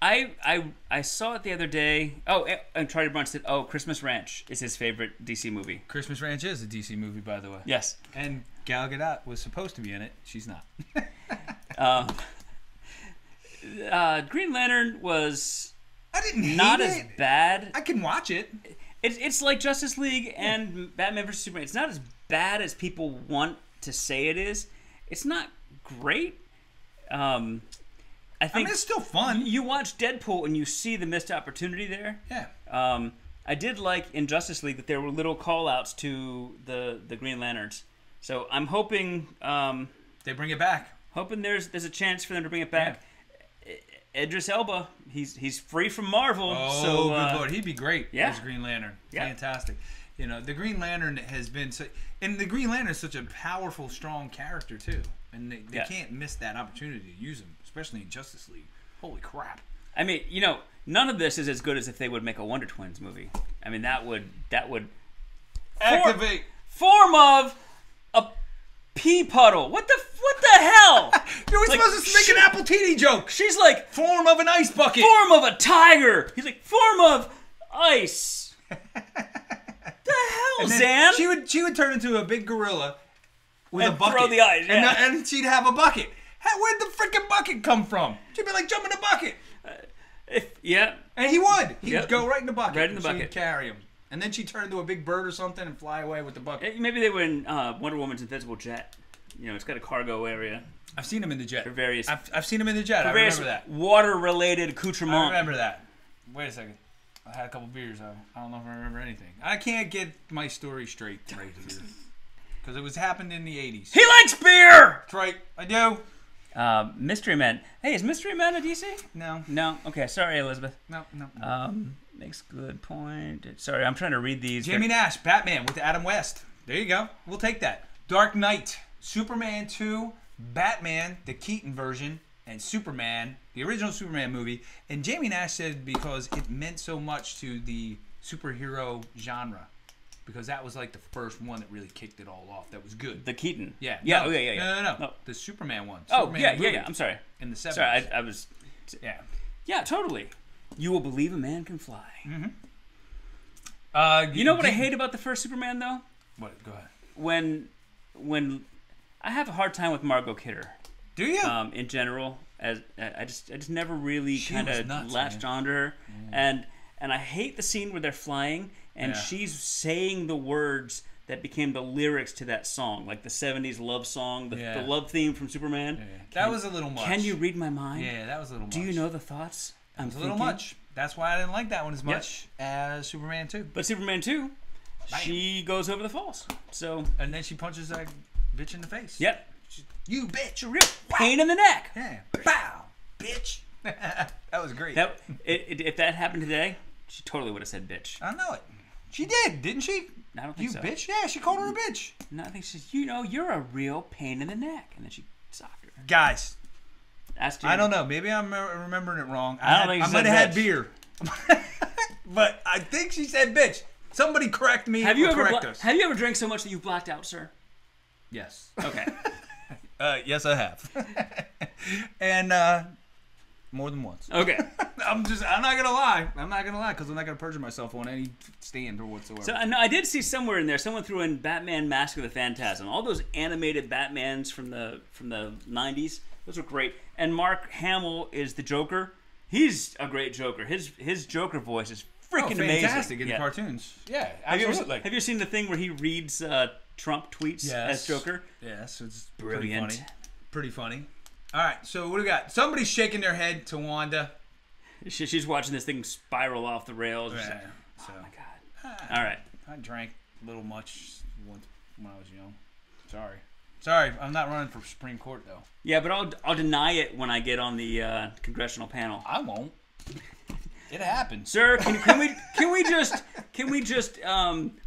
I saw it the other day. Oh, and Charlie Bunch said, Christmas Ranch is his favorite DC movie. Christmas Ranch is a DC movie, by the way. Yes. And Gal Gadot was supposed to be in it. She's not. Green Lantern was... I didn't hate not it. as bad. I can watch it. It's like Justice League and Batman vs. Superman. It's not as bad as people want to say it is. It's not great. I think it's still fun. You watch Deadpool and you see the missed opportunity there. Yeah. I did like in Justice League that there were little call-outs to the Green Lanterns. So I'm hoping they bring it back. Hoping there's a chance for them to bring it back. Yeah. Idris Elba, he's free from Marvel. Oh, so, good lord, he'd be great as Green Lantern. Yeah. Fantastic. You know, the Green Lantern has been and the Green Lantern is such a powerful, strong character too, and they can't miss that opportunity to use him, especially in Justice League. Holy crap! I mean, you know, none of this is as good as if they would make a Wonder Twins movie. I mean, that would Activate form of a pea puddle. What the hell? You're like, supposed to make an Appletini joke. She's like, form of an ice bucket. Form of a tiger. He's like, form of ice. The hell, Zan? She would turn into a big gorilla with and a bucket. Throw the ice, yeah. and she'd have a bucket. Where'd the freaking bucket come from? She'd be like, jump in the bucket. And he would. He'd go right in the bucket. Right in the bucket. She'd carry him. And then she'd turn into a big bird or something and fly away with the bucket. Maybe they were in Wonder Woman's invisible jet. You know, it's got a cargo area. I've seen him in the jet. For various, I've seen him in the jet. I remember that. Water-related accoutrement. I remember that. Wait a second. I had a couple beers. I don't know if I remember anything. I can't get my story straight right here. Because it was happened in the 80s. He likes beer! That's right. I do. Mystery Men. Hey, is Mystery Men a DC? No. No? Okay, sorry, Elizabeth. No. Makes good point. Sorry, I'm trying to read these. Jamie Nash, Batman with Adam West. There you go. We'll take that. Dark Knight, Superman 2, Batman, the Keaton version, and Superman, the original Superman movie. And Jamie Nash said because it meant so much to the superhero genre. Because that was like the first one that really kicked it all off. That was good. The Keaton. Yeah. Yeah. No, No. No. The Superman one. Superman movie I'm sorry. In the 70s. Sorry, I was. Yeah. Yeah, totally. You will believe a man can fly. Mm-hmm. You know what I hate about the first Superman though? What? Go ahead. When I have a hard time with Margot Kidder. Do you? In general, as I just never really kind of latched onto her, and I hate the scene where they're flying and she's saying the words that became the lyrics to that song, like the 70s love song, the love theme from Superman. Yeah. That was a little much. Can you read my mind? Yeah, that was a little much. Do you know the thoughts I'm thinking? A little much. That's why I didn't like that one as much as Superman 2. But Superman 2, she goes over the falls. So and then she punches that bitch in the face. Yep. You bitch. A real pain in the neck. Yeah. Bow, bitch. That was great. If that happened today, she totally would have said bitch. I know it. She did, didn't she? I don't think so. You bitch? Yeah, she called her a bitch. No, I think she says, you're a real pain in the neck. And then she socked her. Guys. I don't know. Maybe I'm remembering it wrong. I might have had beer. But I think she said bitch. Somebody correct me. Have you ever drank so much that you blacked out, sir? Yes. Okay. Yes, I have. And more than once. Okay. I'm not gonna lie. Because I'm not gonna perjure myself on any stand or whatsoever. So I did see somewhere in there someone threw in Batman: Mask of the Phantasm. All those animated Batmans from the 90s. Those were great. And Mark Hamill is the Joker. He's a great Joker. His Joker voice is freaking amazing. Fantastic in the cartoons. Yeah, absolutely. Have you seen the thing where he reads Trump tweets as Joker? Yes, it's brilliant. Pretty funny. All right, so what do we got? Somebody's shaking their head to Wanda. She's watching this thing spiral off the rails. Yeah. Oh my god. All right. I drank a little much once when I was young. Sorry, I'm not running for Supreme Court though. Yeah, but I'll deny it when I get on the congressional panel. I won't. It happens, sir. Can we just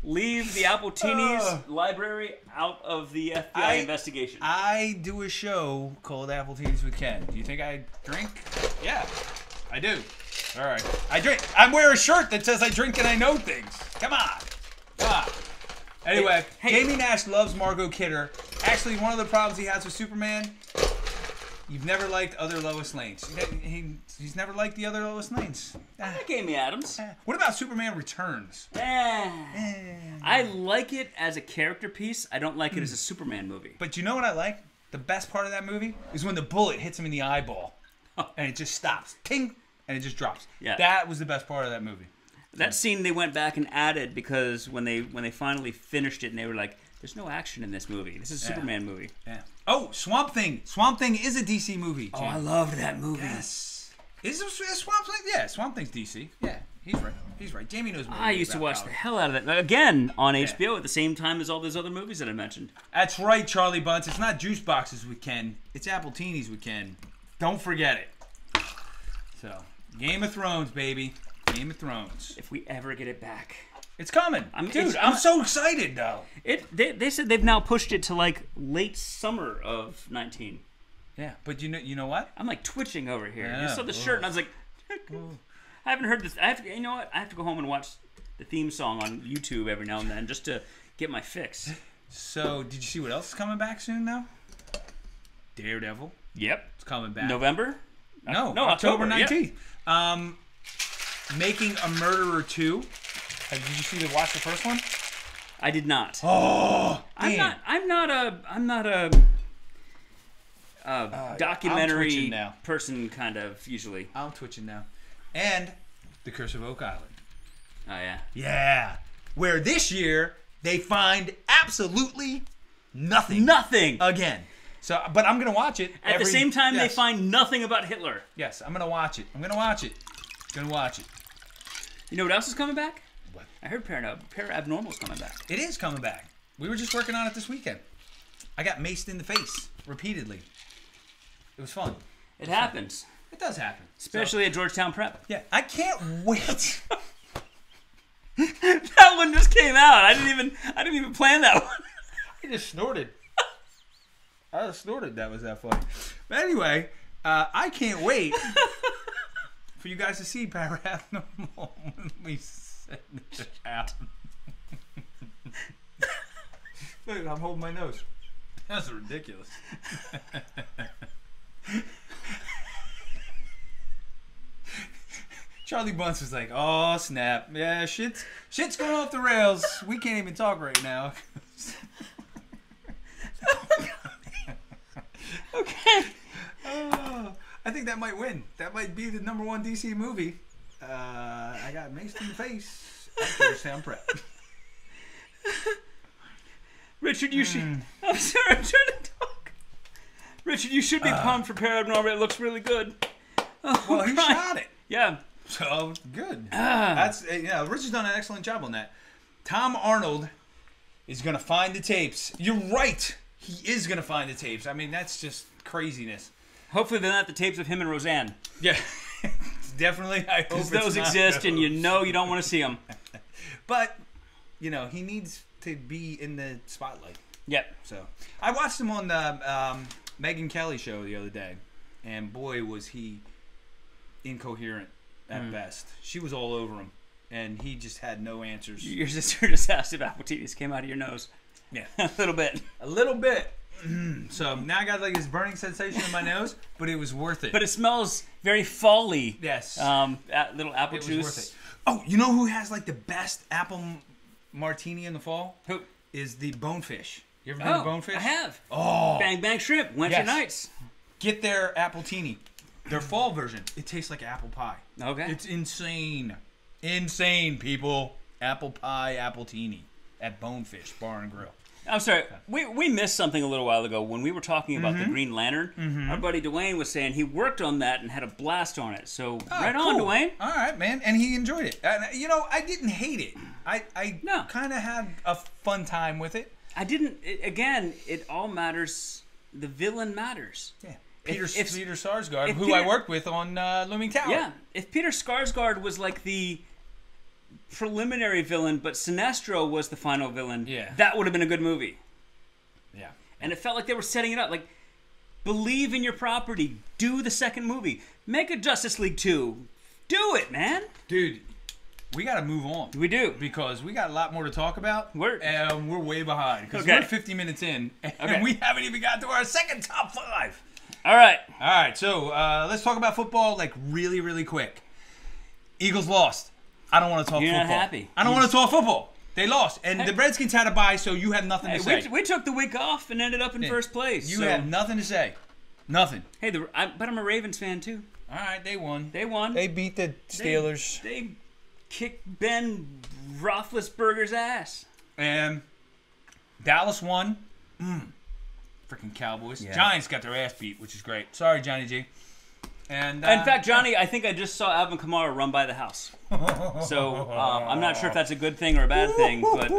leave the Appletinis library out of the FBI investigation? I do a show called Appletinis with Ken. Do you think I drink? Yeah, I do. All right, I drink. I wear a shirt that says I drink and I know things. Come on. Anyway, Jamie Nash loves Margot Kidder. Actually, one of the problems he has with Superman, you've never liked other Lois Lanes. He's never liked the other Lois Lanes. I like Amy Adams. What about Superman Returns? I like it as a character piece. I don't like it as a Superman movie. But you know what I like? The best part of that movie is when the bullet hits him in the eyeball. And it just stops. Ting! And it just drops. Yeah. That was the best part of that movie. That scene they went back and added because when they finally finished it and they were like, there's no action in this movie. This is a Superman movie. Yeah. Oh, Swamp Thing. Swamp Thing is a DC movie. Jim. Oh, I loved that movie. Yes. Is it Swamp Thing? Yeah, Swamp Thing's DC. Yeah, he's right. Jamie knows more. I used to watch the hell out of that. Again, on HBO at the same time as all those other movies that I mentioned. That's right, Charlie Bunce. It's not Juice Boxes with Ken. It's Appletinis with Ken. Don't forget it. So, Game of Thrones, baby. Game of Thrones. If we ever get it back. It's coming. Dude, I'm so excited, though. They said they've now pushed it to, like, late summer of 19. Yeah, but you know what? I'm, like, twitching over here. Yeah. You saw the shirt, and I was like, I haven't heard this. You know what? I have to go home and watch the theme song on YouTube every now and then just to get my fix. So, did you see what else is coming back soon, now? Daredevil. Yep. It's coming back. November? No, October 19th. Yeah. Making a Murderer 2. Did you watch the first one? I did not. Oh, damn. I'm not a documentary person, kind of, usually. I'm twitching now. And The Curse of Oak Island. Oh, yeah. Yeah. Where this year, they find absolutely nothing. Nothing. Again. So, but I'm going to watch it. At the same time, they find nothing about Hitler. Yes, I'm going to watch it. Going to watch it. You know what else is coming back? What? I heard Paranormal's coming back. It is coming back. We were just working on it this weekend. I got maced in the face repeatedly. It was fun. It happens. It does happen. Especially at Georgetown Prep. Yeah, I can't wait. That one just came out. I didn't even plan that one. I just snorted. That was that funny. But anyway, I can't wait for you guys to see Paranormal when we send it out. Look, I'm holding my nose. That's ridiculous. Charlie Bunce was like, "Oh snap! Yeah, shit's going off the rails. We can't even talk right now." Okay. I think that might win. That might be the #1 DC movie. I got maced in the face at Georgetown Prep. Richard, you should. I'm sorry, I'm trying to talk. Richard, you should be pumped for Paranormal. It looks really good. Oh, well, he shot it. Yeah. So good. That's Richard's done an excellent job on that. Tom Arnold is gonna find the tapes. You're right. He is gonna find the tapes. I mean, that's just craziness. Hopefully, they're not the tapes of him and Roseanne. Yeah, definitely. I hope because those exist, and you know you don't want to see them. But he needs to be in the spotlight. Yep. So I watched him on the Megyn Kelly show the other day, and boy was he incoherent at best. She was all over him, and he just had no answers. Your sister just asked if Appletinis came out of your nose. Yeah, a little bit. A little bit. So now I got like this burning sensation in my nose, but it was worth it. But it smells very fall-y. Yes. Little apple juice. It was worth it. Oh, you know who has like the best apple martini in the fall? Who? Is the Bonefish. You ever been to Bonefish? I have. Oh. Bang Bang Shrimp. Wednesday nights. Get their Appletini. Their fall version. It tastes like apple pie. Okay. It's insane. Insane, people. Apple pie, Appletini at Bonefish Bar and Grill. I'm sorry. We missed something a little while ago when we were talking about the Green Lantern. Our buddy Dwayne was saying he worked on that and had a blast on it. So right on, Dwayne. All right, man. And he enjoyed it. I didn't hate it. I kind of had a fun time with it. I didn't. Again, it all matters. The villain matters. Yeah. Peter Sarsgaard, who I worked with on Looming Tower. Yeah. If Peter Sarsgaard was like the preliminary villain, but Sinestro was the final villain, that would have been a good movie. Yeah. And it felt like they were setting it up. Like, believe in your property. Do the second movie. Make a Justice League 2. Do it, man. Dude, we got to move on. We do. Because we got a lot more to talk about. We're way behind. Because we're 50 minutes in, and we haven't even got to our second top 5. All right. So let's talk about football like really, really quick. Eagles lost. I don't want to talk football. You're not happy. I don't want to talk football. They lost. And the Redskins had a bye, so you had nothing to say. We took the week off and ended up in first place. You had nothing to say. Nothing. Hey, but I'm a Ravens fan, too. All right, they won. They beat the Steelers. They kicked Ben Roethlisberger's ass. And Dallas won. Freaking Cowboys. Yeah. Giants got their ass beat, which is great. Sorry, Johnny G. And in fact, Johnny, I think I just saw Alvin Kamara run by the house. So I'm not sure if that's a good thing or a bad thing, but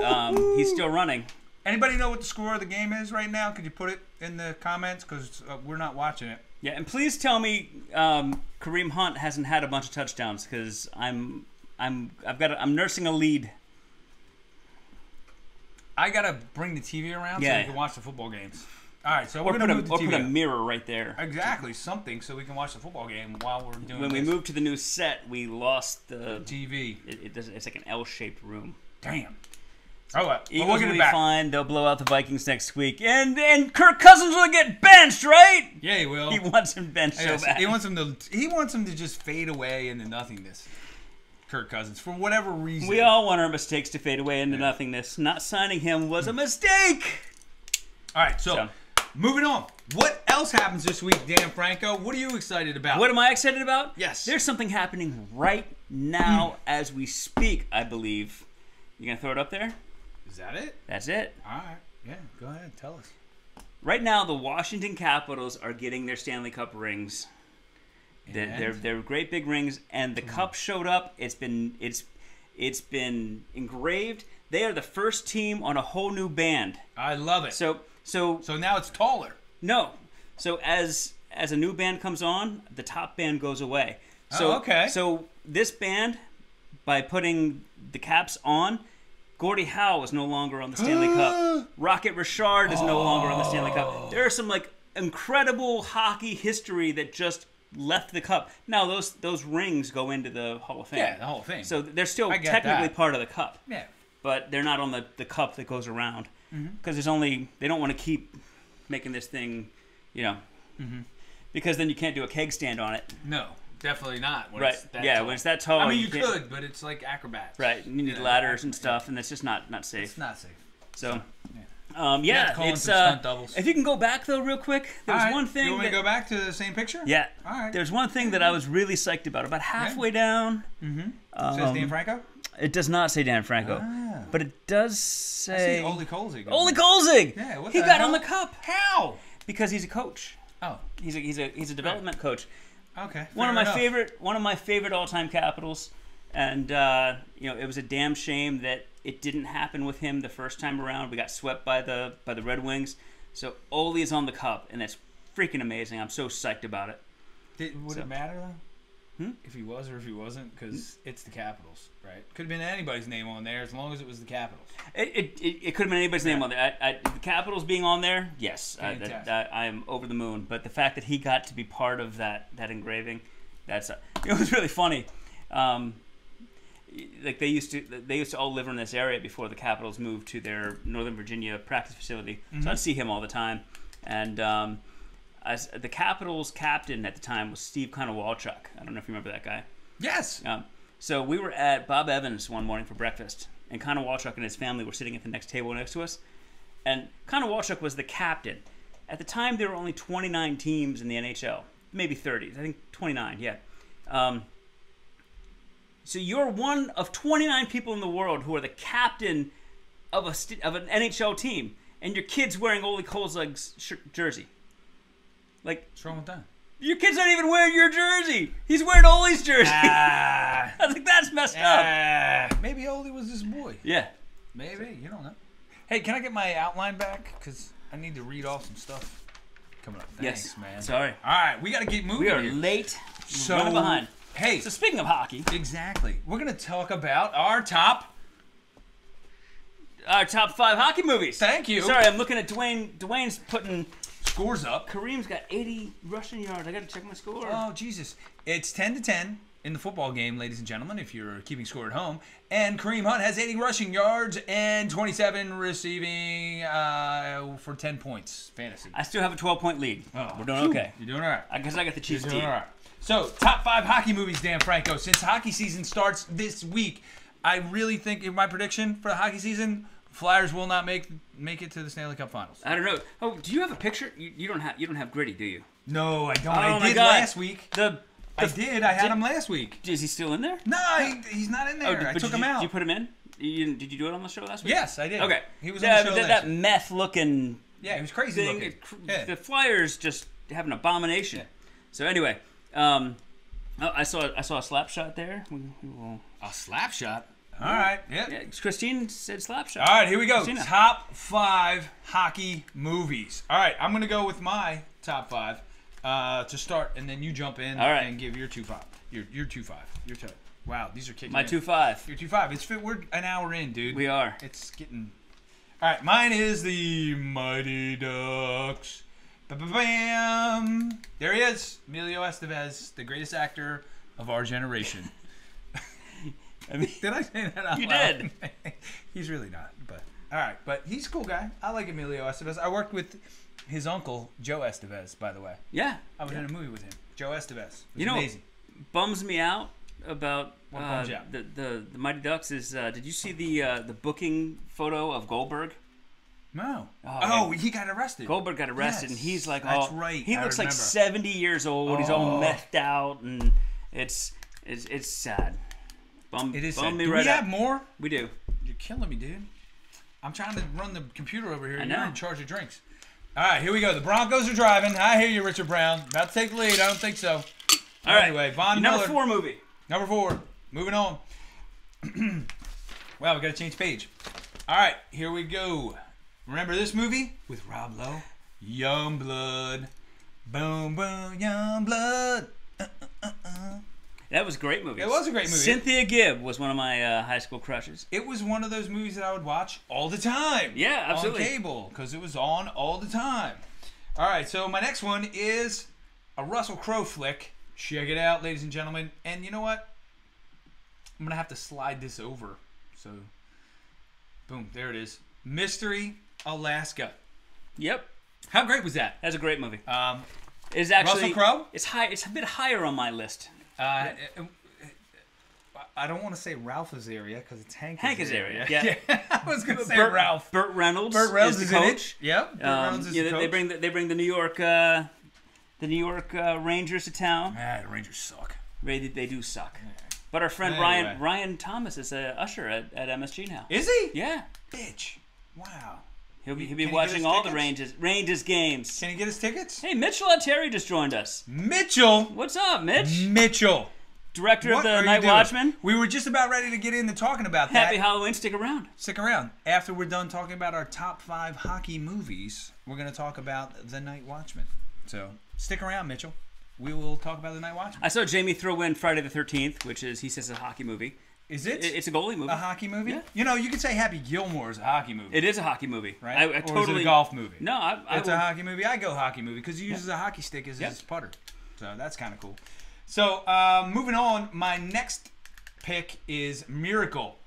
he's still running. Anybody know what the score of the game is right now? Could you put it in the comments? Because we're not watching it. Yeah, and please tell me Kareem Hunt hasn't had a bunch of touchdowns, because I'm nursing a lead. I gotta bring the TV around so we can watch the football games. All right, so we're or gonna move the TV. Or put a mirror right there. Exactly, something so we can watch the football game while we're doing. When we moved to the new set, we lost the TV. It's like an L-shaped room. Damn. Oh well, Eagles will be fine. They'll blow out the Vikings next week, and Kirk Cousins will get benched, right? Yeah, he will. He wants him benched so bad. He wants him to just fade away into nothingness. Kirk Cousins, for whatever reason. We all want our mistakes to fade away into nothingness. Not signing him was a mistake. All right, so moving on. What else happens this week, Dan Franco? What are you excited about? What am I excited about? Yes. There's something happening right now as we speak, I believe. You going to throw it up there? Is that it? That's it. All right. Yeah, go ahead. Tell us. Right now, the Washington Capitals are getting their Stanley Cup rings. They're great big rings, and the cup showed up. It's been engraved. They are the first team on a whole new band. I love it. So now it's taller. No. So as a new band comes on, the top band goes away. So okay. So this band, by putting the caps on, Gordie Howe is no longer on the Stanley Cup. Rocket Richard is no longer on the Stanley Cup. There are some incredible hockey history that just left the cup. Now those rings go into the Hall of Fame. Yeah, the Hall of Fame. So they're still technically part of the cup. Yeah. But they're not on the cup that goes around because they don't want to keep making this thing, because then you can't do a keg stand on it. No, definitely not. When it's that tall. I mean, you could, but it's like acrobats. Right. You need ladders and stuff, and that's just not safe. It's not safe. So. It's stunt doubles. If you can go back though, real quick, there's one thing. You want me to go back to the same picture? Yeah. All right. There's one thing that I was really psyched about. About halfway down. It says Dan Franco. It does not say Dan Franco, but it does say Ole Kolzig. Ole Kolzig. Yeah. He got on the cup. How? Because he's a coach. Oh. He's a development coach. Okay. One of my favorite all-time Capitals, and it was a damn shame that it didn't happen with him the first time around. We got swept by the Red Wings. So Ole is on the cup, and that's freaking amazing. I'm so psyched about it. Would it matter though? If he was or if he wasn't, because it's the Capitals, right? Could have been anybody's name on there as long as it was the Capitals. It could have been anybody's name on there. The Capitals being on there, yes, I am over the moon. But the fact that he got to be part of that engraving, it was really funny. Like they used to all live in this area before the Capitals moved to their Northern Virginia practice facility. So I'd see him all the time, and the Capitals captain at the time was Steve Konowalchuk. I don't know if you remember that guy. Yes. So we were at Bob Evans one morning for breakfast, and Konowalchuk and his family were sitting at the next table next to us. And Konowalchuk was the captain. At the time, there were only 29 teams in the NHL, maybe 30. I think 29. Yeah. So you're one of 29 people in the world who are the captain of an NHL team, and your kid's wearing Ole Kolzig's jersey. What's wrong with that? Your kid's not even wearing your jersey. He's wearing Ole's jersey. I think that's messed up. Maybe Ole was his boy. Yeah. Maybe. You don't know. Hey, can I get my outline back? Because I need to read off some stuff coming up. Thanks, man. Sorry. All right. We got to keep moving. We are late. So, running behind. Hey. So speaking of hockey. Exactly. We're going to talk about our top 5 hockey movies. Thank you. Sorry, I'm looking at Dwayne. Dwayne's putting scores up. Kareem's got 80 rushing yards. I got to check my score. Oh, Jesus. It's 10-10 in the football game, ladies and gentlemen, if you're keeping score at home. And Kareem Hunt has 80 rushing yards and 27 receiving for 10 points. Fantasy. I still have a 12-point lead. Oh, we're doing okay. You're doing all right. Because I got the Chiefs team. You're doing all right. So, top 5 hockey movies, Dan Franco. Since hockey season starts this week, I really think, in my prediction for the hockey season, Flyers will not make it to the Stanley Cup Finals. I don't know. Oh, do you have a picture? You don't have Gritty, do you? No, I don't. Oh, I did last week. I had him last week. Is he still in there? No, he's not in there. I took him out. Did you put him in? Did you do it on the show last week? Yes, I did. Okay. He was on the show last that week. meth-looking Yeah, he was crazy thing. looking. Yeah. The Flyers just have an abomination. Yeah. So anyway, I saw a slap shot there. A slap shot? All right. Yep. Yeah, Christine said slap shot. All right, here we go. Christina. Top 5 hockey movies. All right, I'm going to go with my top 5 to start, and then you jump in and give your 2-5. Your 2-5. Your turn. Wow, these are kicking My in. 2-5. Your 2-5. We're an hour in, dude. We are. It's getting... All right, mine is the Mighty Ducks. Ba-ba-bam. There he is, Emilio Estevez, the greatest actor of our generation. I mean, did I say that out loud? You did. He's really not, but all right. But he's a cool guy. I like Emilio Estevez. I worked with his uncle, Joe Estevez, by the way. Yeah. I was in a movie with him. Joe Estevez. It was amazing. Bums me out about What bums you out? the Mighty Ducks is did you see the booking photo of Goldberg? No. Oh, he got arrested. Goldberg got arrested, Yes, and he's like, that's right. He I looks like remember. 70 years old. He's all methed out, and it's sad. It is bum sad. me Do right we out. have more? We do. You're killing me, dude. I'm trying to run the computer over here. I know. You're in charge of drinks. All right, here we go. The Broncos are driving. I hear you, Richard Brown. About to take the lead. I don't think so. All right. Anyway, Von Number Miller. 4 movie. Number 4. Moving on. Wow, we got to change page. All right, here we go. Remember this movie with Rob Lowe? Youngblood. Boom, boom, Youngblood. That was a great movie. It was a great movie. Cynthia Gibb was one of my high school crushes. It was one of those movies that I would watch all the time. Yeah, absolutely. On cable, because it was on all the time. All right, so my next one is a Russell Crowe flick. Check it out, ladies and gentlemen. And you know what? I'm going to have to slide this over. So, boom, there it is. Mystery Alaska. Yep. How great was that? That's a great movie. It's actually, Russell Crowe? It's high. It's a bit higher on my list. I don't want to say Ralph's area because it's Hank's area. Yeah. I was going to say Ralph. Burt Reynolds. Burt Reynolds is the coach. Yep. Burt Reynolds is the coach. They bring the New York Rangers to town. The Rangers suck. They do suck. Yeah. But our friend Ryan Thomas is a usher at MSG now. Is he? Yeah. Bitch. Wow. He'll be watching all the Rangers games. Can he get his tickets? Hey, Mitchell Terry just joined us. Mitchell. What's up, Mitch? Mitchell. Director of the Night Watchman. We were just about ready to get into talking about that. Happy Halloween. Stick around. Stick around. After we're done talking about our top 5 hockey movies, we're going to talk about The Night Watchman. So stick around, Mitchell. We will talk about The Night Watchman. I saw Jamie throw in Friday the 13th, which is, he says, a hockey movie. Is it? It's a goalie movie. A hockey movie? Yeah. You know, you could say Happy Gilmore is a hockey movie. It is a hockey movie. Right? Or is it a golf movie? No, it's a hockey movie. I go hockey movie because he uses a hockey stick as his putter. So that's kind of cool. So moving on, my next pick is Miracle.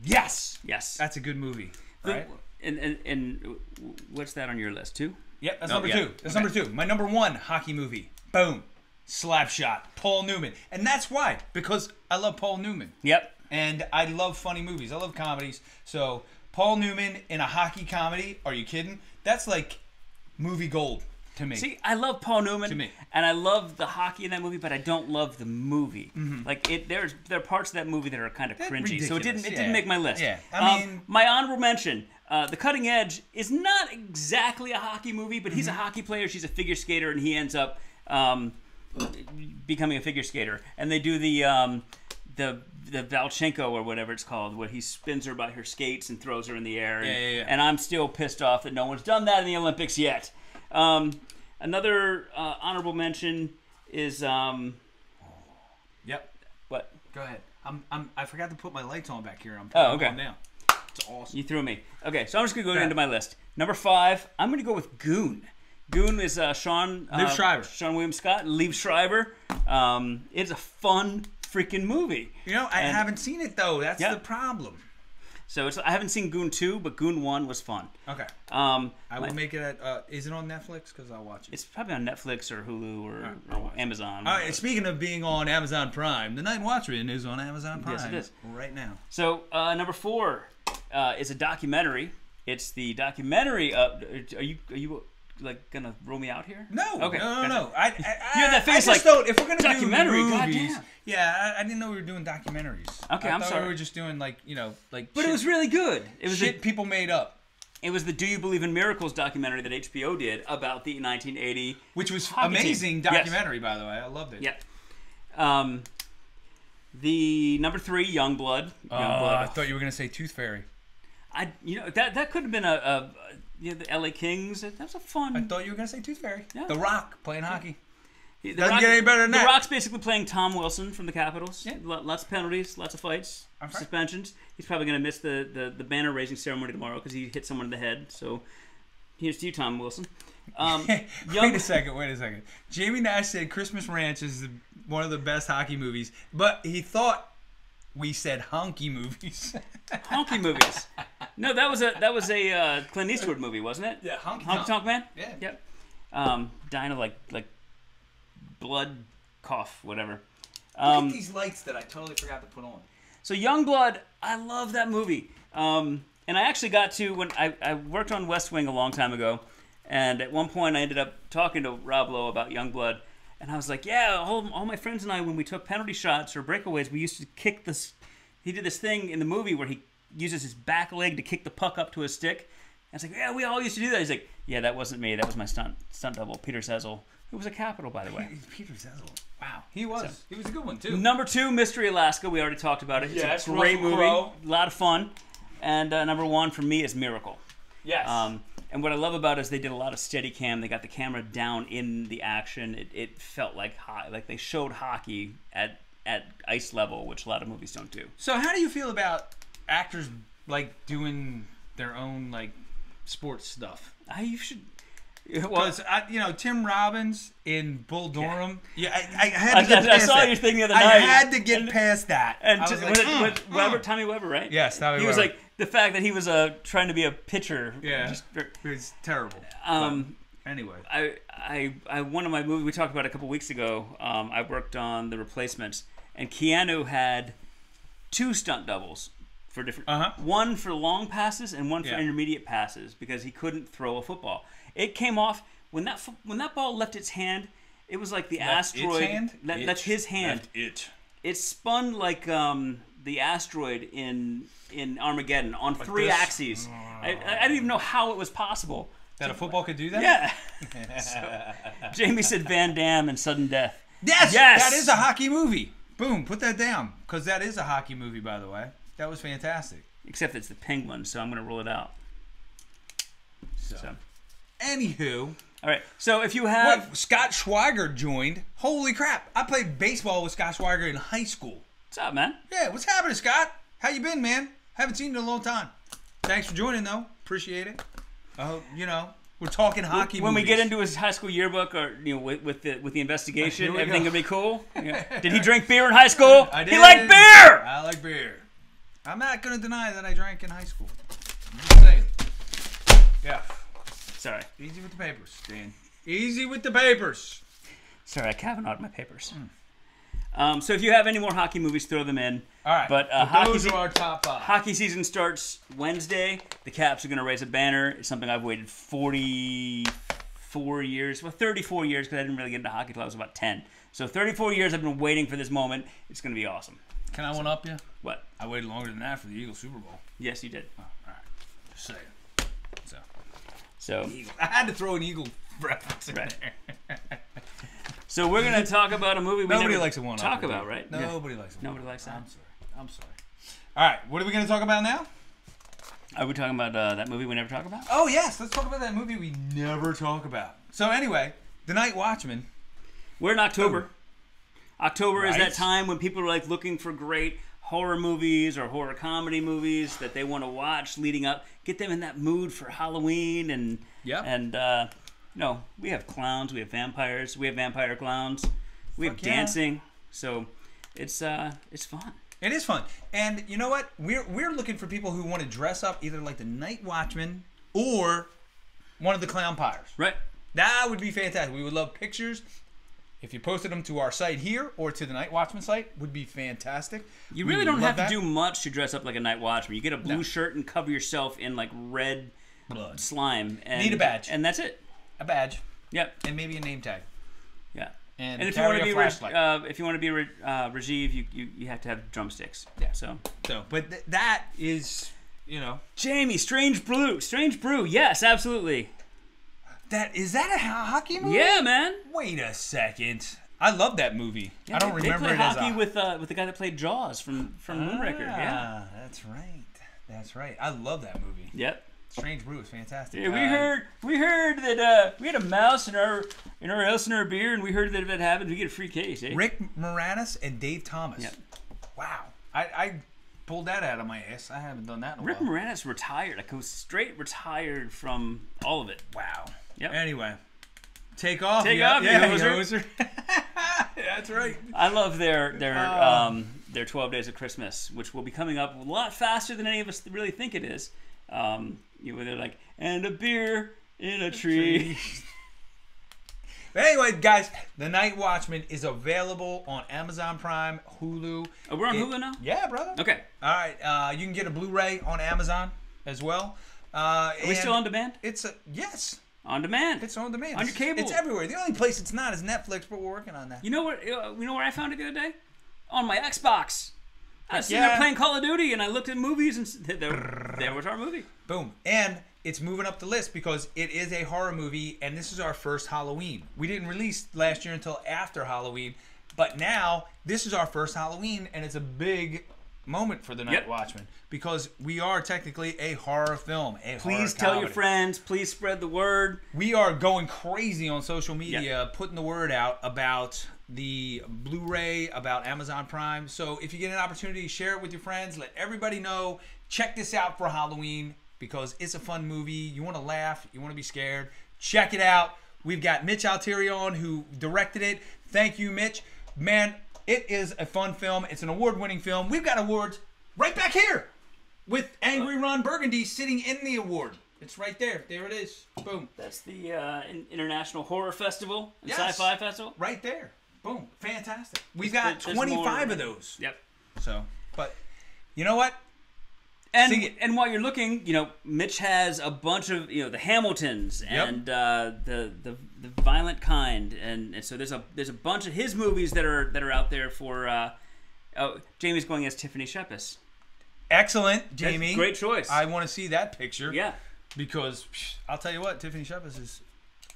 Yes. That's a good movie. Right? And what's that on your list, too? Yep, that's number 2. That's number 2. My number 1 hockey movie. Boom. Slapshot. Paul Newman. And that's why. Because I love Paul Newman. Yep. And I love funny movies. I love comedies. So Paul Newman in a hockey comedy, are you kidding? That's like movie gold to me. See, I love Paul Newman. To me. And I love the hockey in that movie, but I don't love the movie. Mm-hmm. Like, there are parts of that movie that are kind of cringy. Ridiculous. So it didn't make my list. Yeah. I mean, my honorable mention, The Cutting Edge is not exactly a hockey movie, but he's a hockey player. She's a figure skater, and he ends up becoming a figure skater. And they do the Valchenko or whatever it's called, where he spins her by her skates and throws her in the air. And I'm still pissed off that no one's done that in the Olympics yet. Another honorable mention is Yep. What? Go ahead. I forgot to put my lights on back here. I'm okay. them on now. It's awesome. You threw me. Okay, so I'm just gonna go into my list. Number 5, I'm gonna go with Goon. Goon is Sean William Scott, Liev Schreiber. It's a fun freaking movie. You know, I haven't seen it though. That's the problem. So I haven't seen Goon 2, but Goon 1 was fun. Okay. I will make it at. Is it on Netflix? Because I'll watch it. It's probably on Netflix or Hulu or Amazon. All right. Speaking of being on Amazon Prime, The Night Watchman is on Amazon Prime. Yes, it is right now. So number 4 is a documentary. It's the documentary of. Are you like gonna roll me out here? No. Okay. No. You have that face like if we're gonna documentary, do movies, goddamn. Yeah, I didn't know we were doing documentaries. Okay, I'm sorry. sorry. We were just doing like. But it was really good. It was shit people made up. It was the Do You Believe in Miracles documentary that HBO did about the 1980, which was amazing documentary, by the way. I loved it. Yeah. The number 3, Youngblood. I thought you were gonna say Tooth Fairy. That could have been the LA Kings. That was a fun. I thought you were gonna say Tooth Fairy. Yeah. The Rock playing hockey. Doesn't get any better than The that. Rock's basically playing Tom Wilson from the Capitals. Yeah. Lots of penalties, lots of fights, suspensions. He's probably going to miss the banner raising ceremony tomorrow because he hit someone in the head. So here's to you, Tom Wilson. Wait a second. Jamie Nash said Christmas Ranch is one of the best hockey movies, but he thought we said honky movies. Honky movies. No, that was a Clint Eastwood movie, wasn't it? Yeah, Honky Tonk Man. Yeah. Yep. Dying of like blood, cough, whatever. Look at these lights that I totally forgot to put on. So Youngblood, I love that movie. And I actually got to, when I worked on West Wing a long time ago, and at one point I ended up talking to Rob Lowe about Youngblood, and I was like, yeah, all my friends and I, when we took penalty shots or breakaways, we used to kick this. He did this thing in the movie where he uses his back leg to kick the puck up to his stick. And I was like, yeah, we all used to do that. He's like, yeah, that wasn't me. That was my stunt double, Peter Sezel. It was a Capital, by the way. Peter Sezel. Wow. He was. So, he was a good one, too. Number 2, Mystery Alaska. We already talked about it. It's a great movie. A lot of fun. And number 1 for me is Miracle. Yes. And what I love about it is they did a lot of steady cam. They got the camera down in the action. It felt like they showed hockey at ice level, which a lot of movies don't do. So how do you feel about actors like doing their own like sports stuff? You should. Because Tim Robbins in Bull Durham. Yeah, I had to I get past saw that. your thing the other I night. had to get past that. And I was like, Tommy Weber, right? Yes, Tommy Weber. He was like the fact that he was trying to be a pitcher. Yeah, it was terrible. Anyway, I one of my movies we talked about a couple weeks ago. I worked on The Replacements, and Keanu had 2 stunt doubles for different. One for long passes and one for intermediate passes because he couldn't throw a football. It came off when that ball left its hand. It was like the asteroid. Its hand? That's his hand. It spun like the asteroid in Armageddon on like 3 axes. I didn't even know how it was possible. That a football could do that? Yeah. So, Jamie said Van Damme and Sudden Death. Yes! That is a hockey movie. Boom, put that down. Because that is a hockey movie, by the way. That was fantastic. Except it's the Penguin, so I'm going to rule it out. So. Anywho. All right, so if you have... What, Scott Schweiger joined. Holy crap. I played baseball with Scott Schweiger in high school. What's up, man? Yeah, what's happening, Scott? How you been, man? Haven't seen you in a long time. Thanks for joining, though. Appreciate it. We're talking hockey when movies. we get into his high school yearbook, or with the investigation, everything will be cool. Yeah. Did he drink beer in high school? I did. He liked beer. I like beer. I'm not gonna deny that I drank in high school. I'm just saying. Yeah. Sorry. Easy with the papers, Dan. Easy with the papers. Sorry, I cavanaugh'd my papers. So if you have any more hockey movies, throw them in. All right. But those are our top 5. Hockey season starts Wednesday. The Caps are going to raise a banner. It's something I've waited 44 years. Well, 34 years because I didn't really get into hockey until I was about 10. So 34 years I've been waiting for this moment. It's going to be awesome. Can I one-up you? What? I waited longer than that for the Eagles Super Bowl. Yes, you did. Oh, all right. Just saying. So I had to throw an Eagle reference in there. So we're going to talk about a movie Nobody likes a one-up. Talk about, right? Nobody likes a Nobody likes that. I'm sorry. All right, what are we going to talk about now? Are we talking about that movie we never talk about? Oh, yes. Let's talk about that movie we never talk about. So anyway, The Night Watchman. We're in October. October is that time when people are like looking for great horror movies or horror comedy movies that they want to watch leading up. Get them in that mood for Halloween and we have clowns, we have vampires, we have vampire clowns, we have dancing. So it's fun. It is fun. And you know what? We're looking for people who want to dress up either like the Night Watchman or one of the clown pyres. Right. That would be fantastic. We would love pictures. If you posted them to our site here or to the Night Watchman site, would be fantastic. You really don't have to do much to dress up like a Night Watchman. You get a blue shirt and cover yourself in like red blood slime. And, need a badge. And that's it. A badge. Yep. And maybe a name tag. Yeah. And if you want to be Rajiv, you have to have drumsticks. Yeah. So but that is, Jamie, Strange Brew. Yes, absolutely. Is that a hockey movie? Yeah, man. Wait a second. I love that movie. Yeah, I don't remember it as hockey with the guy that played Jaws from Moonraker. Yeah, that's right. I love that movie. Yep. Strange Brew is fantastic. Yeah, we heard that we had a mouse in our house in our beer, and we heard that if it happens, we get a free case. Eh? Rick Moranis and Dave Thomas. Yep. Wow. I pulled that out of my ass. I haven't done that in a while. Rick Moranis retired. Like, he was straight retired from all of it. Wow. Yep. Anyway. Take off. Take off, yeah, you hoser. That's right. I love their 12 Days of Christmas, which will be coming up a lot faster than any of us really think it is. They're like, and a beer in a tree. But anyway, guys, The Night Watchman is available on Amazon Prime, Hulu. Oh, we're on Hulu now? Yeah, brother. Okay. All right. You can get a Blu-ray on Amazon as well. Are we still on demand? Yes. On demand. It's on demand. On your cable. It's everywhere. The only place it's not is Netflix, but we're working on that. You know what? You know where I found it the other day? On my Xbox. I was sitting there playing Call of Duty, and I looked at movies, and there was our movie. Boom. And it's moving up the list because it is a horror movie, and this is our first Halloween. We didn't release last year until after Halloween, but now this is our first Halloween, and it's a big moment for The Night Watchman because we are technically a horror film. Please tell your friends. Please spread the word. We are going crazy on social media, putting the word out about the Blu-ray, about Amazon Prime. So if you get an opportunity, share it with your friends. Let everybody know. Check this out for Halloween because it's a fun movie. You want to laugh. You want to be scared. Check it out. We've got Mitch Altieri on who directed it. Thank you, Mitch. Man, it is a fun film. It's an award-winning film. We've got awards right back here with Angry Ron Burgundy sitting in the award. It's right there. There it is. Boom. That's the International Horror Festival and Yes. Sci-Fi Festival. Right there. Boom. Fantastic. We've got 25 of those. Yep. So, but you know what? And while you're looking, Mitch has a bunch of the Hamiltons and the Violent Kind, and so there's a bunch of his movies that are out there for. Jamie's going as Tiffany Shepis. Excellent, Jamie. That's great choice. I want to see that picture. Yeah. Because I'll tell you what, Tiffany Shepis is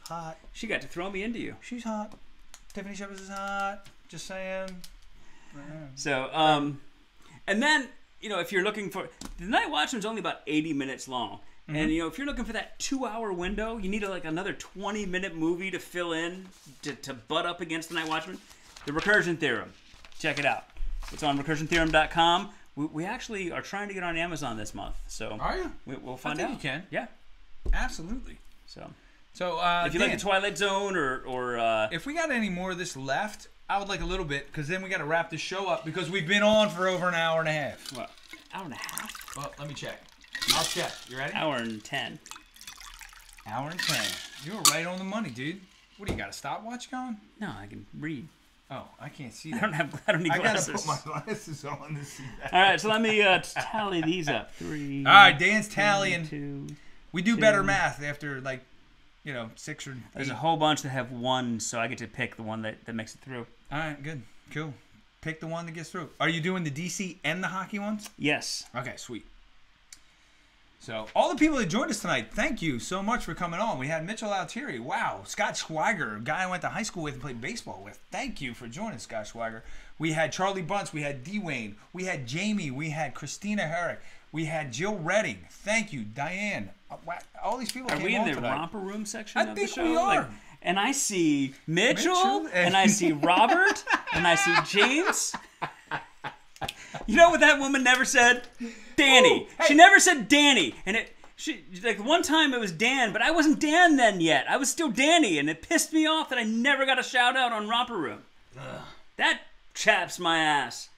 hot. She got to throw me into you. She's hot. Tiffany Shepis is hot. Just saying. So, and then. If you're looking for... The Night Watchman's only about 80 minutes long. Mm-hmm. And, if you're looking for that 2-hour window, you need another 20-minute movie to fill in to butt up against The Night Watchman. The Recursion Theorem. Check it out. It's on recursiontheorem.com. We actually are trying to get on Amazon this month. So are you? We'll find out. I think you can. Yeah. Absolutely. So if you like the Twilight Zone or if we got any more of this left... I would like a little bit, because then we got to wrap this show up, because we've been on for over an hour and a half. What? Hour and a half? Well, let me check. I'll check. You ready? Hour and 10. Hour and 10. You're right on the money, dude. What do you got, a stopwatch going? No, I can read. Oh, I can't see that. I don't need glasses. I got to put my glasses on to see that. All right, so let me tally these up. 3. All right, Dan's tallying. 2. We do better math after, 6 or 8. There's a whole bunch that have 1, so I get to pick the one that makes it through. All right, good. Cool. Pick the one that gets through. Are you doing the DC and the hockey ones? Yes. Okay, sweet. So, all the people that joined us tonight, thank you so much for coming on. We had Mitchell Altieri. Wow. Scott Schweiger, a guy I went to high school with and played baseball with. Thank you for joining, Scott Schweiger. We had Charlie Bunce. We had D-Wayne. We had Jamie. We had Christina Herrick. We had Jill Redding. Thank you, Diane. All these people came on tonight. Are we in the romper room section of the show? I think we are. And I see Mitchell and I see Robert, and I see James. You know what that woman never said? Danny. Ooh, hey. She never said Danny. And one time it was Dan, but I wasn't Dan then yet. I was still Danny, and it pissed me off that I never got a shout out on Romper Room. Ugh. That chaps my ass.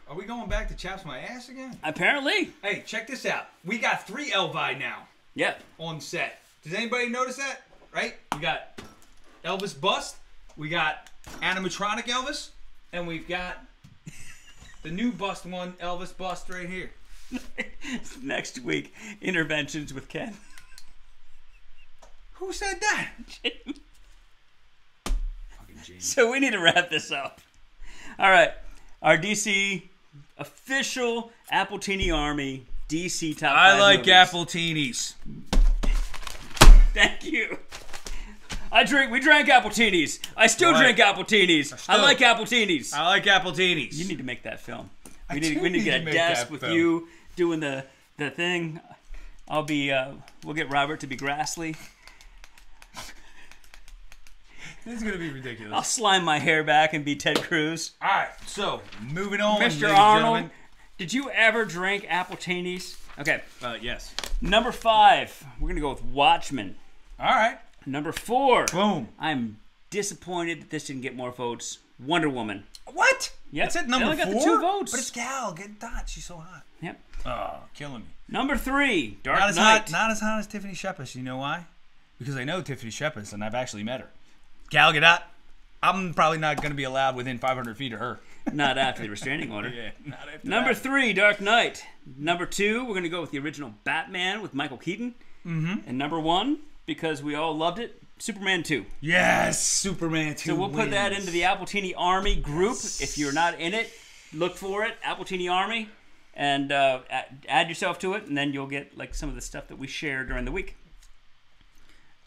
Are we going back to chaps my ass again? Apparently. Hey, check this out. We got 3 Elvi now. Yeah. On set. Does anybody notice that? Right? We got Elvis bust. We got animatronic Elvis. And we've got the new bust one, Elvis bust right here. Next week, interventions with Ken. Who said that? James. Fucking James. So we need to wrap this up. All right. Our DC official Appletini Army DC top 5 I like movies. Appletinis. Thank you. We drank Appletinis. I still drink Appletinis. I like Appletinis. I like Appletinis. You need to make that film. We need to get a desk with you doing the thing. I'll be. We'll get Robert to be Grassley. This is gonna be ridiculous. I'll slime my hair back and be Ted Cruz. All right, so moving on, Mr. Arnold, did you ever drink Appletinis? Okay. Yes. Number 5, we're gonna go with Watchmen. All right. Number 4, boom. I'm disappointed that this didn't get more votes. Wonder Woman. What? Yep. It's at number 4. Only got the 2 votes. But it's Gal getting hot. She's so hot. Yep. Oh, killing me. Number 3, Dark Not as Knight. hot. Not as hot as Tiffany Shepard. You know why? Because I know Tiffany Shepard and I've actually met her. Gal Gadot. I'm probably not going to be allowed within 500 feet of her. Not after the restraining order. Yeah, not after Number that. 3, Dark Knight. Number 2, we're going to go with the original Batman with Michael Keaton. Mm-hmm. And number 1, because we all loved it, Superman 2. Yes, Superman 2 So we'll put that into the Appletini Army group. Yes. If you're not in it, look for it, Appletini Army, and add yourself to it, and then you'll get like some of the stuff that we share during the week.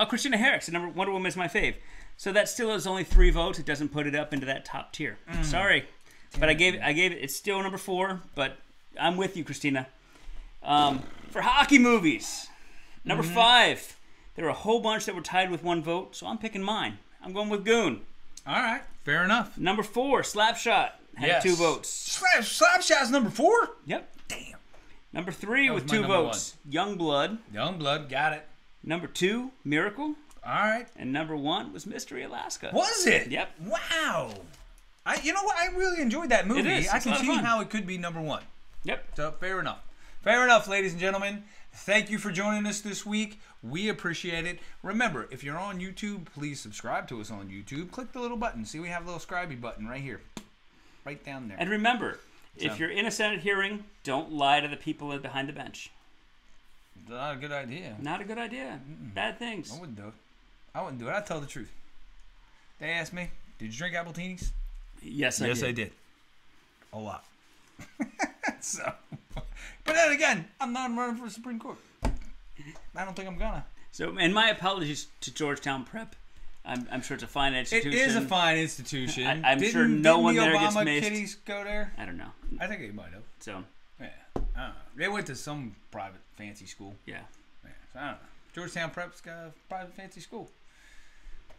Christina Herrick's Wonder Woman is my fave. So that still is only 3 votes. It doesn't put it up into that top tier. Sorry, but I gave it. It's still number 4. But I'm with you, Christina. For hockey movies, number 5. There were a whole bunch that were tied with 1 vote, so I'm picking mine. I'm going with Goon. All right, fair enough. Number 4, Slapshot had 2 votes. Slapshot's number 4? Yep. Damn. Number 3 with my 2 number votes, Youngblood. Youngblood, got it. Number 2, Miracle. All right. And number 1 was Mystery Alaska. Was it? Yep. Wow. You know what? I really enjoyed that movie. It is. I It's can a lot of see fun. how it could be number 1. Yep. So fair enough. Fair enough, ladies and gentlemen. Thank you for joining us this week. We appreciate it. Remember, if you're on YouTube, please subscribe to us on YouTube. Click the little button. See, we have a little scribey button right here. Right down there. And remember, if you're in a Senate hearing, don't lie to the people behind the bench. Not a good idea. Not a good idea. Bad things. I wouldn't do it. I wouldn't do it. I'd tell the truth. They asked me, did you drink Appletinis? Yes, I did. A lot. So, but then again, I'm not running for the Supreme Court. I don't think I'm gonna. So, and my apologies to Georgetown Prep. I'm sure it's a fine institution. It is a fine institution. I'm sure no one there gets Didn't the maced. Obama kiddies go there? I don't know. I think they might have. So, Yeah. I don't know. They went to some private fancy school. yeah. Yeah. So I don't know. Georgetown Prep's got a private fancy school.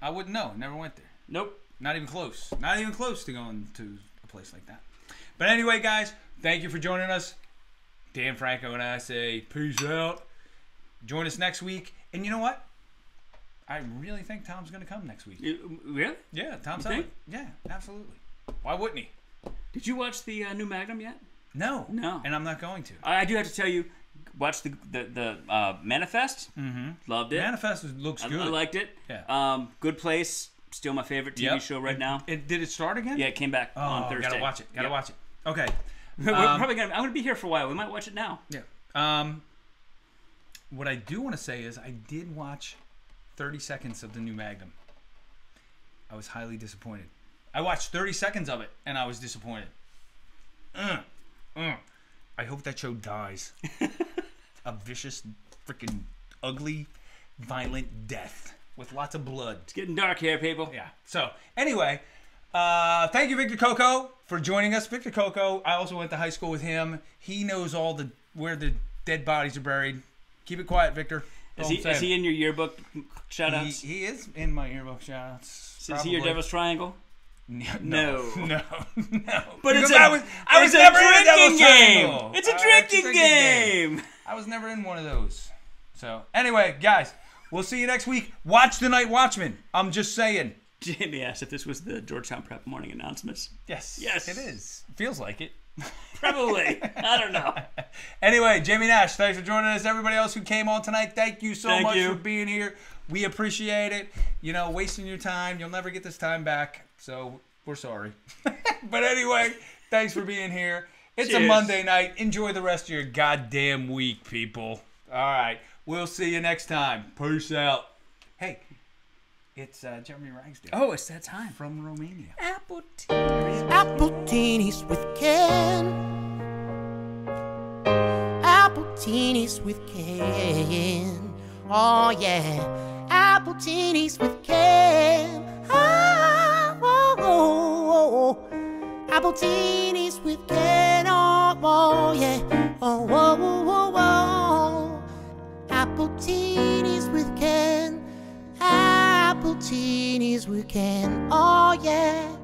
I wouldn't know. Never went there. Nope. Not even close. Not even close to going to a place like that. But anyway, guys, thank you for joining us. Dan Franco and I say peace out. Join us next week. And you know what? I really think Tom's going to come next week. Really? Yeah, Tom's You think? coming. Yeah, absolutely. Why wouldn't he? Did you watch the new Magnum yet? No. No. And I'm not going to. I do have to tell you, watch the Manifest. Mm-hmm. Loved it. Manifest looks good. I liked it. Yeah. Good Place. Still my favorite TV show right now. Did it start again? Yeah, it came back on Thursday. Gotta watch it. Gotta watch it. Okay. We're probably gonna. I'm gonna be here for a while. We might watch it now. Yeah. What I do want to say is I did watch 30 seconds of the new Magnum. I was highly disappointed. I watched 30 seconds of it and I was disappointed. I hope that show dies. A vicious, freaking, ugly, violent death with lots of blood. It's getting dark here, people. Yeah. So, anyway, thank you, Victor Coco, for joining us. Victor Coco, I also went to high school with him. He knows where the dead bodies are buried. Keep it quiet, Victor. Is he in your yearbook shoutouts? He is in my yearbook shoutouts. Is he your Devil's Triangle? No. But Because it's a never in a drinking Devil's game. Triangle. It's a drinking game. I was never in one of those. So, anyway, guys, we'll see you next week. Watch The Night Watchman. I'm just saying. Jamie asked if this was the Georgetown Prep morning announcements. Yes. Yes. It is. Feels like it. Probably. I don't know. Anyway, Jamie Nash, thanks for joining us. Everybody else who came on tonight, thank you so much for being here. We appreciate it. You know, wasting your time. You'll never get this time back. So, we're sorry. But anyway, thanks for being here. It's a Monday night. Enjoy the rest of your goddamn week, people. All right. We'll see you next time. Peace out. Hey, it's Jeremy Ragsdale. Oh, it's that time. From Romania. Appletinis with Ken. Appletinis with Ken. Oh yeah. Appletinis with Ken. Oh. Appletinis with Ken. Oh yeah. Oh. Appletinis with Ken. Appletinis with Ken. Oh yeah.